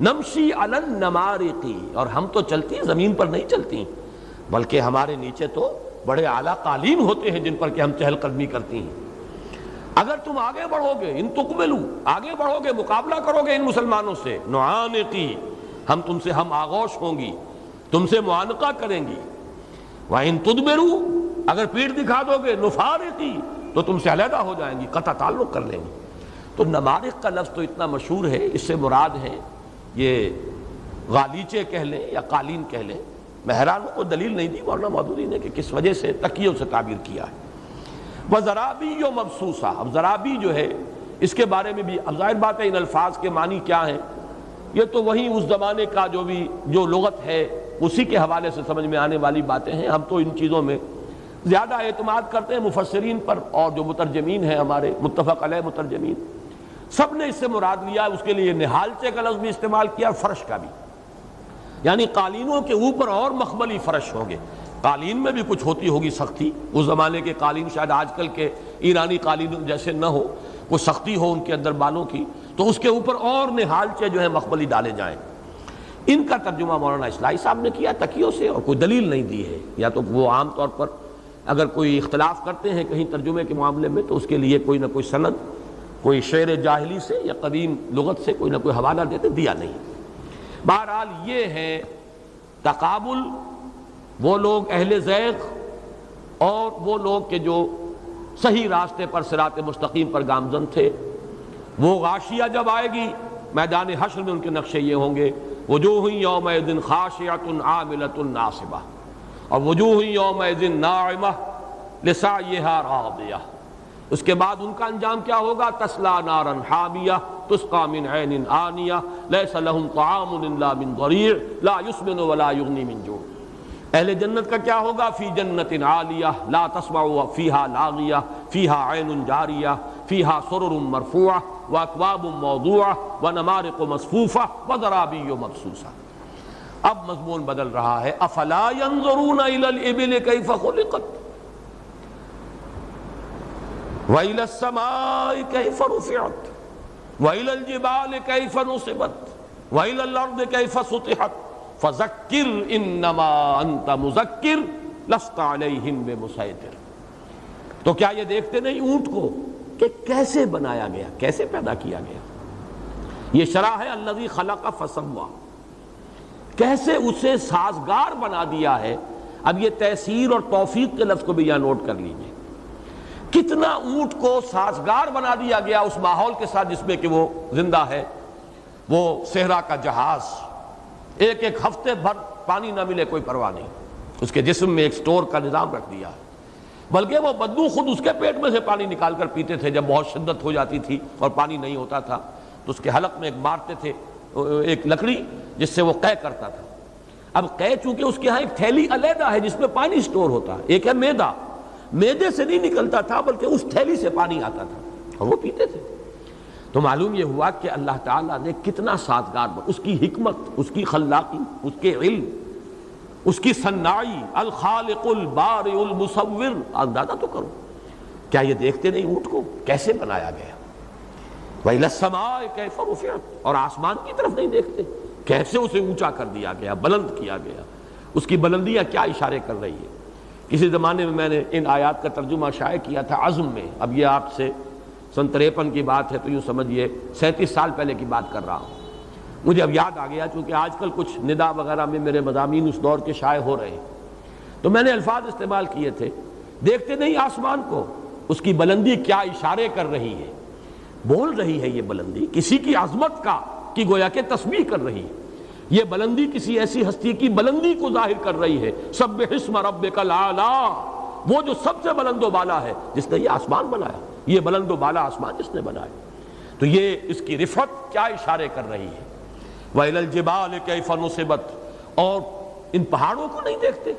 نمشی علی النمارقی، اور ہم تو چلتی ہیں زمین پر نہیں چلتی، بلکہ ہمارے نیچے تو بڑے اعلیٰ قالین ہوتے ہیں جن پر کہ ہم چہل قدمی کرتی ہیں۔ اگر تم آگے بڑھو گے، ان تقبلو، آگے بڑھو گے، مقابلہ کرو گے ان مسلمانوں سے، نعانقی، ہم تم سے ہم آغوش ہوں گی، تم سے معانقہ کریں گی، وَإِن تُدْبِرُوا، اگر پیٹھ دکھا دو گے، نفارقی، تو تم سے علیحدہ ہو جائیں گی، قطع تعلق کر لیں گی۔ تو نمارق کا لفظ تو اتنا مشہور ہے، اس سے مراد ہے یہ غالیچے کہہ لیں یا قالین کہہ لیں۔ میں حیران ہوں، کوئی دلیل نہیں دی مولانا مودودی نے کہ کس وجہ سے تکیوں سے تعبیر کیا ہے۔ وَزَرَابِيُّ مَبْسُوسَةٌ، اب زرابی جو ہے اس کے بارے میں بھی اب ظاہر بات ہے ان الفاظ کے معنی کیا ہیں، یہ تو وہی اس زمانے کا جو لغت ہے اسی کے حوالے سے سمجھ میں آنے والی باتیں ہیں۔ ہم تو ان چیزوں میں زیادہ اعتماد کرتے ہیں مفسرین پر، اور جو مترجمین ہیں ہمارے متفق علیہ مترجمین، سب نے اس سے مراد لیا، اس کے لیے نہالچے کا لفظ بھی استعمال کیا، فرش کا بھی، یعنی قالینوں کے اوپر اور مخملی فرش ہوں گے۔ قالین میں بھی کچھ ہوتی ہوگی سختی، اس زمانے کے قالین شاید آج کل کے ایرانی قالین جیسے نہ ہو، کوئی سختی ہو ان کے اندر بالوں کی، تو اس کے اوپر اور نہالچے جو ہیں مخملی ڈالے جائیں۔ ان کا ترجمہ مولانا اصلاحی صاحب نے کیا تکیوں سے، اور کوئی دلیل نہیں دی ہے، یا تو وہ عام طور پر اگر کوئی اختلاف کرتے ہیں کہیں ترجمے کے معاملے میں تو اس کے لیے کوئی نہ کوئی سند، کوئی شعر جاہلی سے یا قدیم لغت سے کوئی نہ کوئی حوالہ دیتے، دیا نہیں۔ بہرحال یہ ہے تقابل، وہ لوگ اہل زیغ اور وہ لوگ کہ جو صحیح راستے پر صراط مستقیم پر گامزن تھے۔ وہ غاشیہ جب آئے گی میدان حشر میں ان کے نقشے یہ ہوں گے، وجوہ یومئذ خاشعۃ عاملۃ ناصبہ، اور وجوہ یومئذ ناعمہ لسعیہا راضیہ۔ اس کے بعد ان کا انجام کیا ہوگا؟ تسلا نارا حامیہ تسقى من عین آنیہ لیس لہم طعام الا من ضریع لا یسمن ولا یغنی من جوع۔ اہل جنت کا کیا ہوگا؟ فی جنت عالیہ لا تسمع فیہا لاغیہ فیہا عین جاریہ فیہا سرر مرفوعہ واکواب موضوعہ ونمارق مصفوفہ وزرابی مبثوثہ۔ اب مضمون بدل رہا ہے، افلا ينظرون الى الابل كيف خلقت والى السماء كيف رفعت والى الجبال كيف نصبت والى الارض كيف سطحت فذكر انما انت مذکر لست علیہم بمسیطر۔ تو کیا یہ دیکھتے نہیں اونٹ کو کہ کیسے بنایا گیا، کیسے پیدا کیا گیا؟ یہ شرح ہے الذی خلق فسوی، کیسے اسے سازگار بنا دیا ہے۔ اب یہ تیسیر اور توفیق کے لفظ کو بھی یہاں نوٹ کر لیجئے، کتنا اونٹ کو سازگار بنا دیا گیا اس ماحول کے ساتھ جس میں کہ وہ زندہ ہے۔ وہ صحرا کا جہاز، ایک ایک ہفتے بھر پانی نہ ملے کوئی پرواہ نہیں، اس کے جسم میں ایک سٹور کا نظام رکھ دیا ہے، بلکہ وہ بدبو خود اس کے پیٹ میں سے پانی نکال کر پیتے تھے جب بہت شدت ہو جاتی تھی اور پانی نہیں ہوتا تھا تو اس کے حلق میں ایک مارتے تھے ایک لکڑی جس سے وہ قے کرتا تھا۔ اب قے چونکہ اس کے ہاں ایک تھیلی علیحدہ ہے جس میں پانی سٹور ہوتا ہے، ایک ہے میدا، میدے سے نہیں نکلتا تھا بلکہ اس تھیلی سے پانی آتا تھا اور وہ پیتے تھے۔ تو معلوم یہ ہوا کہ اللہ تعالیٰ نے کتنا سازگار، اس کی حکمت، اس کی خلاقی، اس کے علم، اس کی صناعی، الخالق البارئ المصور، اندازہ تو کرو، کیا یہ دیکھتے نہیں اونٹ کو کیسے بنایا گیا؟ وَإِلَى السَّمَاءِ كَيْفَ رُفِعَتْ، اور آسمان کی طرف نہیں دیکھتے کیسے اسے اونچا کر دیا گیا، بلند کیا گیا۔ اس کی بلندیاں کیا اشارے کر رہی ہے؟ کسی زمانے میں نے ان آیات کا ترجمہ شائع کیا تھا عزم میں، اب یہ آپ سے سن 53 کی بات ہے تو یوں سمجھیے 37 سال پہلے کی بات کر رہا ہوں۔ مجھے اب یاد آ گیا چونکہ آج کل کچھ ندا وغیرہ میں میرے مضامین اس دور کے شائع ہو رہے ہیں، تو میں نے الفاظ استعمال کیے تھے، دیکھتے نہیں آسمان کو، اس کی بلندی کیا اشارے کر رہی ہے، بول رہی ہے یہ بلندی کسی کی عظمت کا کی گویا کہ تسبیح کر رہی ہے، یہ بلندی کسی ایسی ہستی کی بلندی کو ظاہر کر رہی ہے۔ سبح اسم ربک الاعلی، وہ جو سب سے بلند و بالا ہے جس نے یہ آسمان بنایا، یہ بلند و بالا آسمان جس نے بنایا، تو یہ اس کی رفعت کیا اشارے کر رہی ہے۔ وَإِلَى الْجِبَالِ كَيْفَ نُصِبَتْ، اور ان پہاڑوں کو نہیں دیکھتے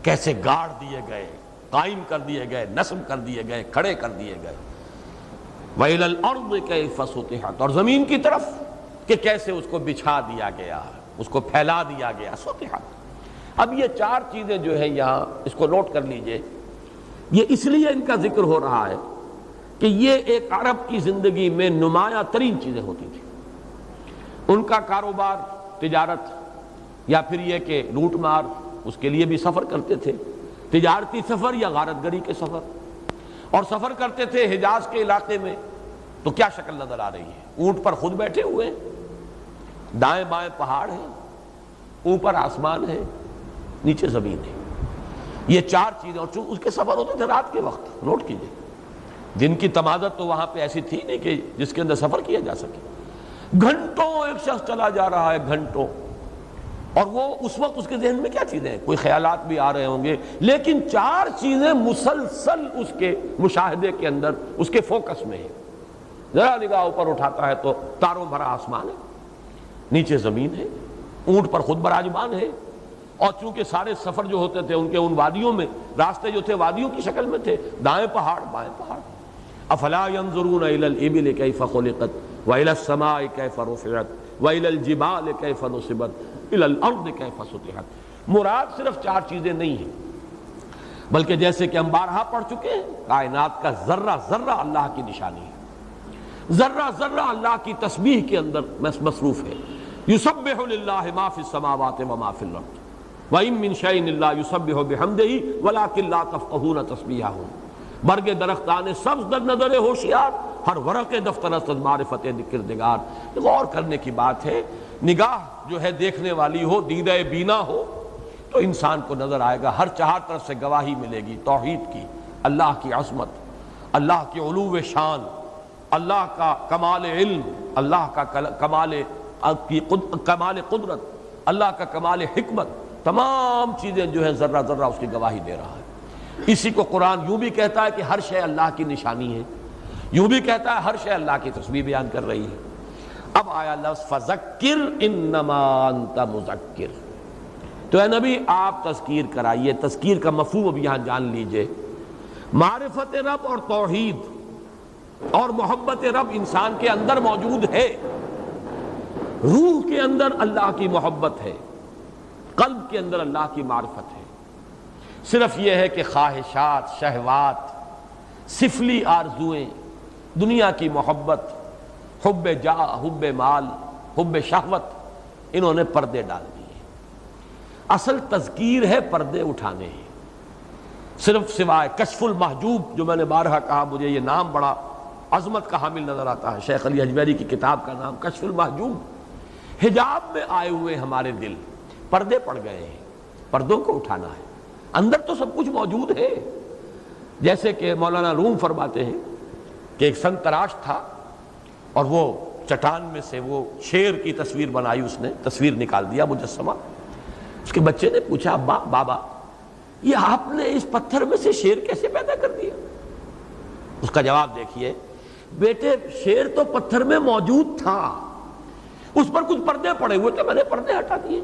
کیسے گاڑ دیے گئے، قائم کر دیے گئے، نصب کر دیے گئے، کھڑے کر دیے گئے۔ وَإِلَى الْأَرْضِ كَيْفَ سُطِحَتْ، اور زمین کی طرف کہ کیسے اس کو بچھا دیا گیا، اس کو پھیلا دیا گیا، سطحت۔ اب یہ چار چیزیں جو ہیں یہاں اس کو نوٹ کر لیجئے، یہ اس لیے ان کا ذکر ہو رہا ہے کہ یہ ایک عرب کی زندگی میں نمایاں ترین چیزیں ہوتی تھیں۔ ان کا کاروبار، تجارت، یا پھر یہ کہ لوٹ مار، اس کے لیے بھی سفر کرتے تھے، تجارتی سفر یا غارت گری کے سفر، اور سفر کرتے تھے حجاز کے علاقے میں، تو کیا شکل نظر آ رہی ہے؟ اونٹ پر خود بیٹھے ہوئے، دائیں بائیں پہاڑ ہیں، اوپر آسمان ہے، نیچے زمین ہے، یہ چار چیزیں، اور اس کے سفر ہوتے تھے رات کے وقت، نوٹ کیجئے، دن کی تمازت تو وہاں پہ ایسی تھی نہیں کہ جس کے اندر سفر کیا جا سکے۔ گھنٹوں ایک شخص چلا جا رہا ہے، گھنٹوں، اور وہ اس وقت اس کے ذہن میں کیا چیزیں ہیں، کوئی خیالات بھی آ رہے ہوں گے، لیکن چار چیزیں مسلسل اس کے مشاہدے کے اندر، اس کے فوکس میں ہیں۔ ذرا نگاہ اوپر اٹھاتا ہے تو تاروں بھرا آسمان ہے، نیچے زمین ہے، اونٹ پر خود براجمان ہے، اور چونکہ سارے سفر جو ہوتے تھے ان کے ان وادیوں میں، راستے جو تھے وادیوں کی شکل میں تھے، دائیں پہاڑ بائیں پہاڑ۔ افلا ينظرون الى الابل كيف خلقت والى السماء كيف رفعت والى الجبال كيف نصبت الى الارض كيف سطحت۔ مراد صرف چار چیزیں نہیں ہیں، بلکہ جیسے کہ ہم بارہا پڑھ چکے ہیں، کائنات کا ذرہ ذرہ اللہ کی نشانی ہے، ذرہ ذرہ اللہ کی تسبیح کے اندر مصروف ہے۔ یسبح للہ ما فی السماوات وما فی الارض وَإِن مِّن شَيْءٍ إِلَّا يُسَبِّحُ بِحَمْدِهِ وَلَٰكِن لَّا تَفْقَهُونَ تَسْبِيحَهُمْ۔ برگ درختان سبز در نظر ہوشیار، ہر ورق دفتر است از معرفت کردگار۔ غور کرنے کی بات ہے، نگاہ جو ہے دیکھنے والی ہو، دیدہ بینا ہو، تو انسان کو نظر آئے گا، ہر چہار طرف سے گواہی ملے گی توحید کی، اللہ کی عظمت، اللہ کی علو شان، اللہ کا کمال علم، اللہ کا کمال قدرت، اللہ کا کمال حکمت، تمام چیزیں جو ہے ذرہ ذرہ اس کی گواہی دے رہا ہے۔ اسی کو قرآن یوں بھی کہتا ہے کہ ہر شے اللہ کی نشانی ہے، یوں بھی کہتا ہے ہر شے اللہ کی تسبیح بیان کر رہی ہے۔ اب آیا لفظ فذکر انما انت مذکر، تو اے نبی آپ تذکیر کرائیے۔ تذکیر کا مفہوم اب یہاں جان لیجئے، معرفت رب اور توحید اور محبت رب انسان کے اندر موجود ہے، روح کے اندر اللہ کی محبت ہے، قلب کے اندر اللہ کی معرفت ہے. صرف یہ ہے کہ خواہشات، شہوات، سفلی آرزوئیں، دنیا کی محبت، حب جاہ، حب مال، حب شہوت، انہوں نے پردے ڈال دیے. اصل تذکیر ہے پردے اٹھانے ہیں. صرف سوائے کشف المحجوب، جو میں نے بارہا کہا مجھے یہ نام بڑا عظمت کا حامل نظر آتا ہے، شیخ علی حجویری کی کتاب کا نام کشف المحجوب. حجاب میں آئے ہوئے ہمارے دل پردے پڑ گئے ہیں، پردوں کو اٹھانا ہے. اندر تو سب کچھ موجود ہے. جیسے کہ مولانا روم فرماتے ہیں کہ ایک سنگ تراش تھا اور وہ چٹان میں سے وہ شیر کی تصویر بنائی، اس نے تصویر نکال دیا مجسمہ. اس کے بچے نے پوچھا ابا، بابا، یہ آپ نے اس پتھر میں سے شیر کیسے پیدا کر دیا؟ اس کا جواب دیکھیے، بیٹے شیر تو پتھر میں موجود تھا، اس پر کچھ پردے پڑے ہوئے تھے، میں نے پردے ہٹا دیے.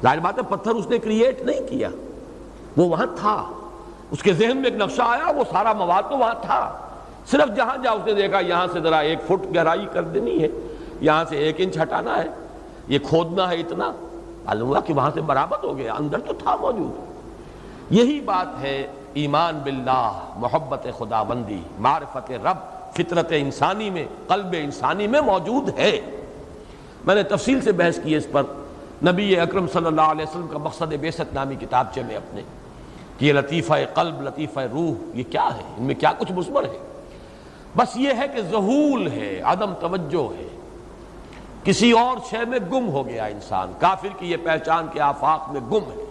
ظاہر بات ہے پتھر اس نے کریٹ نہیں کیا، وہ وہاں تھا. اس کے ذہن میں ایک نقشہ آیا، وہ سارا مواد تو وہاں تھا. صرف جہاں جہاں اس نے دیکھا یہاں سے ذرا 1 فٹ گہرائی کر دینی ہے، یہاں سے 1 انچ ہٹانا ہے، یہ کھودنا ہے اتنا، معلوم ہوا کہ وہاں سے برآمد ہو گیا، اندر تو تھا موجود. یہی بات ہے ایمان باللہ، محبت خدا بندی، معرفت رب، فطرت انسانی میں، قلب انسانی میں موجود ہے. میں نے تفصیل سے بحث کی اس پر نبی اکرم صلی اللہ علیہ وسلم کا مقصد بعثت نامی کتابچے میں اپنے، کہ یہ لطیفہ قلب، لطیفہ روح، یہ کیا ہے، ان میں کیا کچھ مثمر ہے؟ بس یہ ہے کہ ذہول ہے، عدم توجہ ہے، کسی اور شے میں گم ہو گیا انسان. کافر کی یہ پہچان کے آفاق میں گم ہے،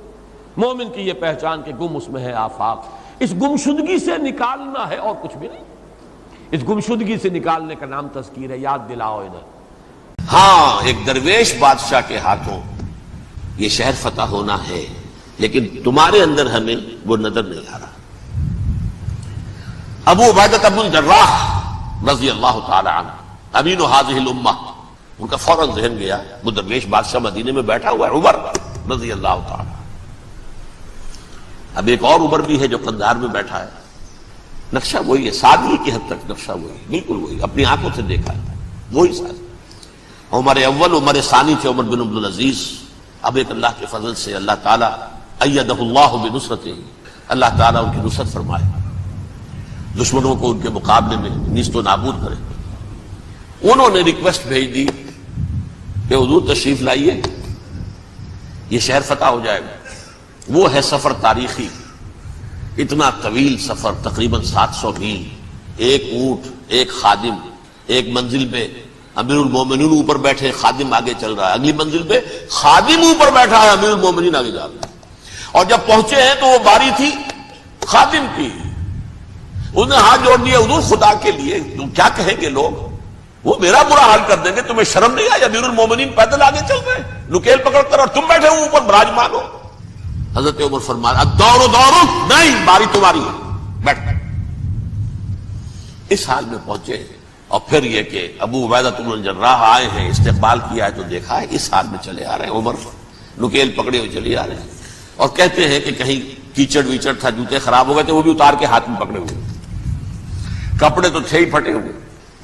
مومن کی یہ پہچان کے گم اس میں ہے آفاق. اس گمشدگی سے نکالنا ہے اور کچھ بھی نہیں. اس گمشدگی سے نکالنے کا نام تذکیر ہے. یاد دلاؤ ادھر. ہاں، ایک درویش بادشاہ کے ہاتھوں یہ شہر فتح ہونا ہے، لیکن تمہارے اندر ہمیں وہ نظر نہیں آ رہا. ابو عبیدہ بن الجراح رضی اللہ تعالی عنہ، امین هذه الامہ، ان کا فوراً ذہن گیا وہ درویش بادشاہ مدینے میں بیٹھا ہوا ہے، عمر رضی اللہ تعالی. اب ایک اور عمر بھی ہے جو قندھار میں بیٹھا ہے. نقشہ وہی ہے، سادگی کی حد تک نقشہ وہی، بالکل وہی، اپنی آنکھوں سے دیکھا ہے وہی سادگی. عمر اول، عمر ثانی تھے عمر بن عبد العزیز. اب ایک اللہ کے فضل سے اللہ تعالیٰ ایدہ اللہ بنصرتہ، اللہ تعالیٰ ان کی نصرت فرمائے، دشمنوں کو ان کے مقابلے میں نیست و نابود کرے. انہوں نے ریکویسٹ بھیج دی کہ حضور تشریف لائیے، یہ شہر فتح ہو جائے گا. وہ ہے سفر تاریخی، اتنا طویل سفر، تقریباً 700 میل، 1 اونٹ، 1 خادم، ایک منزل پہ امیر المومنین اوپر بیٹھے، خادم آگے چل رہا ہے، اگلی منزل پہ خادم اوپر بیٹھا ہے، امیر المومنین آگے جا رہا ہے. اور جب پہنچے ہیں تو وہ باری تھی خادم کی. اس نے ہاتھ جوڑ دیا، حضور خدا کے لیے تم کیا کہیں گے لوگ، وہ میرا برا حال کر دیں گے، تمہیں شرم نہیں آئی؟ امیر المومنین پیدل آگے چل رہے ہیں نکیل پکڑ کر، اور تم بیٹھے ہو اوپر براجمان ہو. حضرت عمر فرمایا الدور دور، نہیں، باری تمہاری ہے، بیٹھ. اس حال میں پہنچے. اور پھر یہ کہ ابو عبیدہ بن الجراح آئے ہیں، استقبال کیا ہے تو دیکھا ہے اس حال میں چلے آ رہے ہیں. عمر نکیل پکڑے ہوئے چلے آ رہے ہیں، اور کہتے ہیں کہ کہیں کیچڑ ویچڑ تھا، جوتے خراب ہو گئے تھے، وہ بھی اتار کے ہاتھ میں پکڑے ہوئے، کپڑے تو تھے ہی پھٹے ہوئے.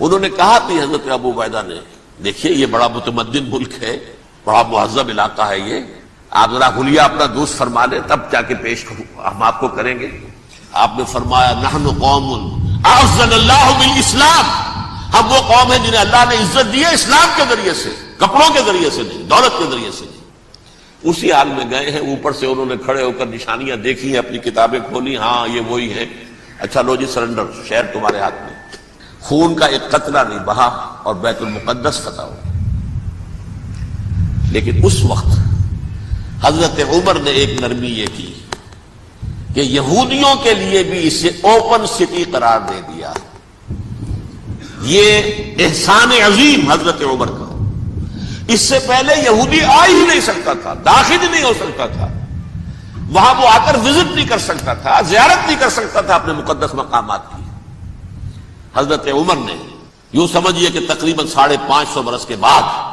انہوں نے کہا کہ حضرت ابو عبیدہ نے، دیکھیے یہ بڑا متمدن ملک ہے، بڑا مہذب علاقہ ہے، یہ آپ ذرا حلیہ اپنا دوست فرما لیں، تب جا کے پیش ہم آپ کو کریں گے. آپ نے فرمایا نحن قوم اعزنا اللہ بالاسلام، ہم وہ قوم ہیں جنہیں اللہ نے عزت دی ہے اسلام کے ذریعے سے، کپڑوں کے ذریعے سے نہیں، دولت کے ذریعے سے نہیں. اسی حال میں گئے ہیں. اوپر سے انہوں نے کھڑے ہو کر نشانیاں دیکھی ہیں، اپنی کتابیں کھولی، ہاں یہ وہی ہے. اچھا لو جی سرنڈر، شہر تمہارے ہاتھ میں. خون کا ایک قطرہ نہیں بہا اور بیت المقدس فتح ہو. لیکن اس وقت حضرت عمر نے ایک نرمی یہ کی کہ یہودیوں کے لیے بھی اسے اوپن سٹی قرار دے دیا. یہ احسان عظیم حضرت عمر کا. اس سے پہلے یہودی آ ہی نہیں سکتا تھا، داخل ہی نہیں ہو سکتا تھا، وہاں وہ آ کر وزٹ نہیں کر سکتا تھا، زیارت نہیں کر سکتا تھا اپنے مقدس مقامات کی. حضرت عمر نے یوں سمجھیے کہ تقریباً 550 برس کے بعد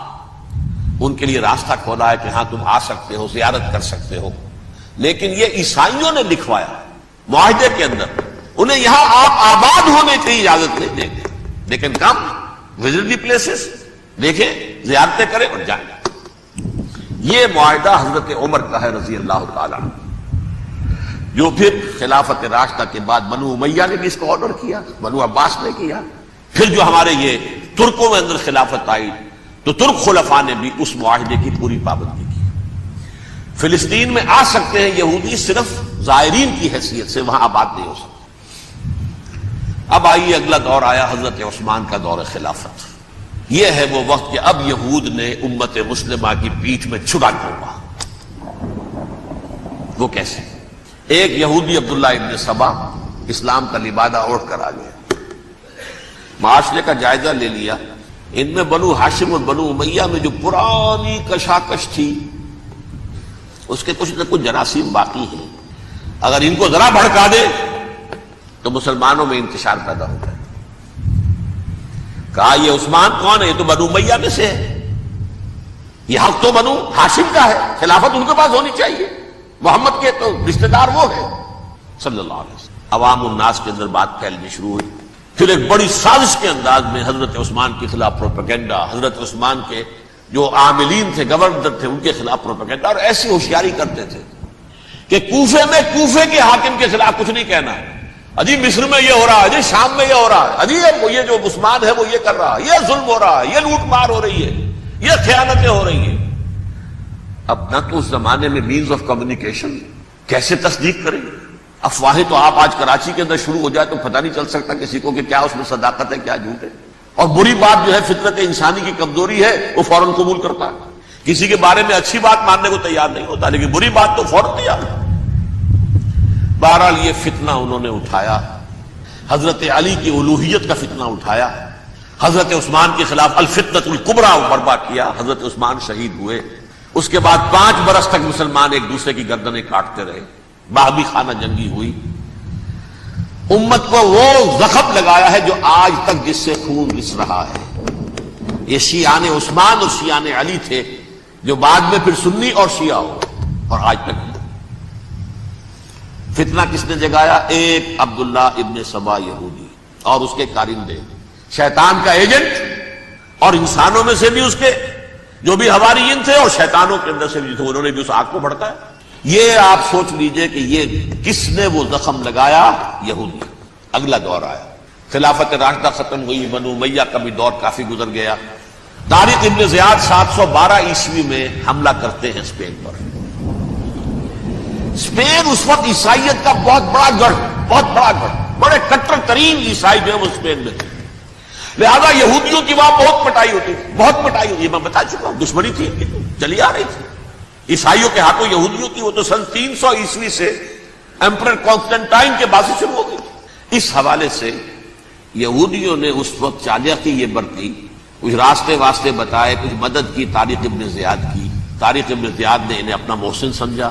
ان کے لیے راستہ کھولا ہے کہ ہاں تم آ سکتے ہو، زیارت کر سکتے ہو. لیکن یہ عیسائیوں نے لکھوایا معاہدے کے اندر، انہیں یہاں آپ آباد ہونے کی اجازت نہیں دیں گے، لیکن کم وزٹ دی پلیسز، دیکھیں، زیارتیں کریں اور جائیں. یہ معاہدہ حضرت عمر کا ہے رضی اللہ تعالیٰ عنہ، جو پھر خلافت راشدہ کے بعد بنو امیہ نے بھی اس کو آرڈر کیا، بنو عباس نے کیا، پھر جو ہمارے یہ ترکوں میں اندر خلافت آئی تو ترک خلفاء نے بھی اس معاہدے کی پوری پابندی کی۔ فلسطین میں آ سکتے ہیں یہودی صرف زائرین کی حیثیت سے، وہاں آباد نہیں ہو سکتے۔ اب آئیے اگلا دور آیا حضرت عثمان کا دور خلافت۔ یہ ہے وہ وقت کہ اب یہود نے امت مسلمہ کی پیٹھ میں چھڑا ڈھونڈا۔ وہ کیسے؟ ایک یہودی عبداللہ ابن سبا اسلام کا لبادہ اوڑھ کر آ گیا، معاشرے کا جائزہ لے لیا، ان میں بنو ہاشم اور بنو امیہ میں جو پرانی کشاکش تھی اس کے کچھ نہ کچھ جراثیم باقی ہیں، اگر ان کو ذرا بھڑکا دے تو مسلمانوں میں انتشار پیدا ہو جائے۔ کہا یہ عثمان کون ہے؟ یہ تو بنو امیہ میں سے ہے، یہ حق تو بنو ہاشم کا ہے، خلافت ان کے پاس ہونی چاہیے، محمد کے تو رشتہ دار وہ ہے صلی اللہ علیہ وسلم۔ عوام الناس کے اندر بات پھیلنی شروع ہوئی، پھر ایک بڑی سازش کے انداز میں حضرت عثمان کے خلاف پروپیگنڈا، حضرت عثمان کے جو عاملین تھے، گورنر تھے، ان کے خلاف پروپیگنڈا، اور ایسی ہوشیاری کرتے تھے کہ کوفے میں کوفے کے حاکم کے خلاف کچھ نہیں کہنا، اجی مصر میں یہ ہو رہا ہے، اجی شام میں یہ ہو رہا ہے، اجی یہ جو عثمان ہے وہ یہ کر رہا ہے، یہ ظلم ہو رہا ہے، یہ لوٹ مار ہو رہی ہے، یہ خیانتیں ہو رہی ہیں۔ اب نہ تو اس زمانے میں مینز آف کمیونیکیشن، کیسے تصدیق کریں؟ افواہیں تو آپ آج کراچی کے اندر شروع ہو جائے تو پتہ نہیں چل سکتا کسی کو کہ کیا اس میں صداقت ہے کیا جھوٹ ہے، اور بری بات جو ہے فطرت انسانی کی کمزوری ہے وہ فوراً قبول کرتا ہے، کسی کے بارے میں اچھی بات ماننے کو تیار نہیں ہوتا لیکن بری بات تو فوراً تیار ہے۔ بہرحال یہ فتنہ انہوں نے اٹھایا، حضرت علی کی الوہیت کا فتنہ اٹھایا، حضرت عثمان کے خلاف الفتنۃ الکبریٰ برپا کیا، حضرت عثمان شہید ہوئے، اس کے بعد 5 برس تک مسلمان ایک دوسرے کی گردنیں کاٹتے رہے، باہمی خانہ جنگی ہوئی، امت کو وہ زخم لگایا ہے جو آج تک جس سے خون رس رہا ہے۔ یہ شیعان عثمان اور شیعان علی تھے جو بعد میں پھر سنی اور شیعہ ہو، اور آج تک فتنہ کس نے جگایا؟ ایک عبداللہ ابن سبا یہودی اور اس کے کارندے، شیطان کا ایجنٹ، اور انسانوں میں سے بھی اس کے جو بھی حواریین تھے اور شیطانوں کے اندر سے بھی تھے، انہوں نے بھی اس آگ کو بھڑکایا۔ یہ آپ سوچ لیجئے کہ یہ کس نے وہ زخم لگایا؟ یہودی۔ اگلا دور آیا، خلافت راشدہ ختم ہوئی، بنو امیہ کا بھی دور کافی گزر گیا۔ طارق ابن زیاد 712 عیسوی میں حملہ کرتے ہیں اسپین پر۔ اسپین اس وقت عیسائیت کا بہت بڑا گڑھ، بڑے کٹر ترین عیسائی جو ہے وہ اسپین میں تھے، لہذا یہودیوں کی وہاں بہت پٹائی ہوتی تھی، بہت پٹائی ہوتی، میں بتا چکا ہوں، دشمنی تھی ان کی تو چلی آ رہی تھی عیسائیوں کے ہاتھوں یہودیوں کی، وہ تو سن 300 عیسوی سے ایمپرر کانسٹنٹائن کے بعد سے شروع ہو گئی۔ اس حوالے سے یہودیوں نے اس وقت چالاکی یہ برتی، کچھ راستے واسطے بتائے، کچھ مدد کی طارق ابن زیاد کی۔ طارق ابن زیاد نے انہیں اپنا محسن سمجھا،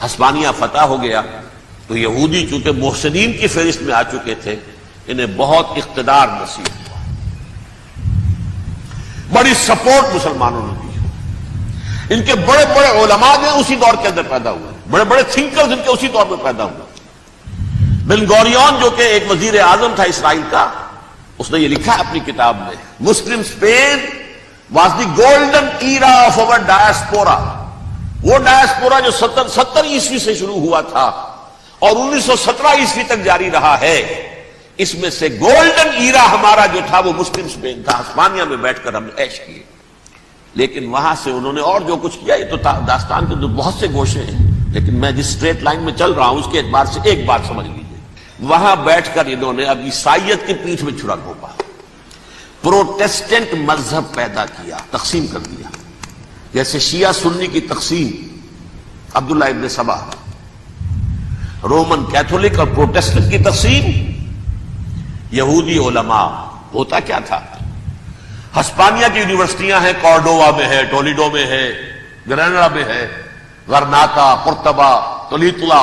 ہسپانیہ فتح ہو گیا تو یہودی چونکہ محسنین کی فہرست میں آ چکے تھے، انہیں بہت اقتدار نصیب ہوا، بڑی سپورٹ مسلمانوں نے دی۔ ان کے بڑے بڑے علماء نے اسی دور کے اندر پیدا ہوئے، بڑے بڑے تھنکرز ان کے اسی دور میں پیدا ہوئے۔ بن گوریون جو کہ ایک وزیر اعظم تھا اسرائیل کا، اس نے یہ لکھا اپنی کتاب میں، Muslim Spain was the golden era of our diaspora. وہ ڈائسپورا جو 70 عیسوی سے شروع ہوا تھا اور 1917 عیسوی تک جاری رہا ہے، اس میں سے گولڈن ایرا ہمارا جو تھا وہ مسلم اسپین تھا۔ ہسپانیہ میں بیٹھ کر ہم نے عیش کیے، لیکن وہاں سے انہوں نے اور جو کچھ کیا، یہ تو داستان کے بہت سے گوشے ہیں، لیکن میں جس اسٹریٹ لائن میں چل رہا ہوں اس کے اعتبار سے ایک بات سمجھ لیجیے، وہاں بیٹھ کر انہوں نے اب عیسائیت کی پیٹھ میں چھڑا گھونپا، پروٹیسٹنٹ مذہب پیدا کیا، تقسیم کر دیا، جیسے شیعہ سنی کی تقسیم، عبداللہ ابن سبا، رومن کیتھولک اور پروٹیسٹنٹ کی تقسیم، یہودی علماء۔ ہوتا کیا تھا؟ ہسپانیہ کی یونیورسٹیاں ہیں، کارڈووا میں ہے، ٹولیڈو میں ہے، گریناڈا میں ہے، غرناطہ، قرطبہ، تولیتلا،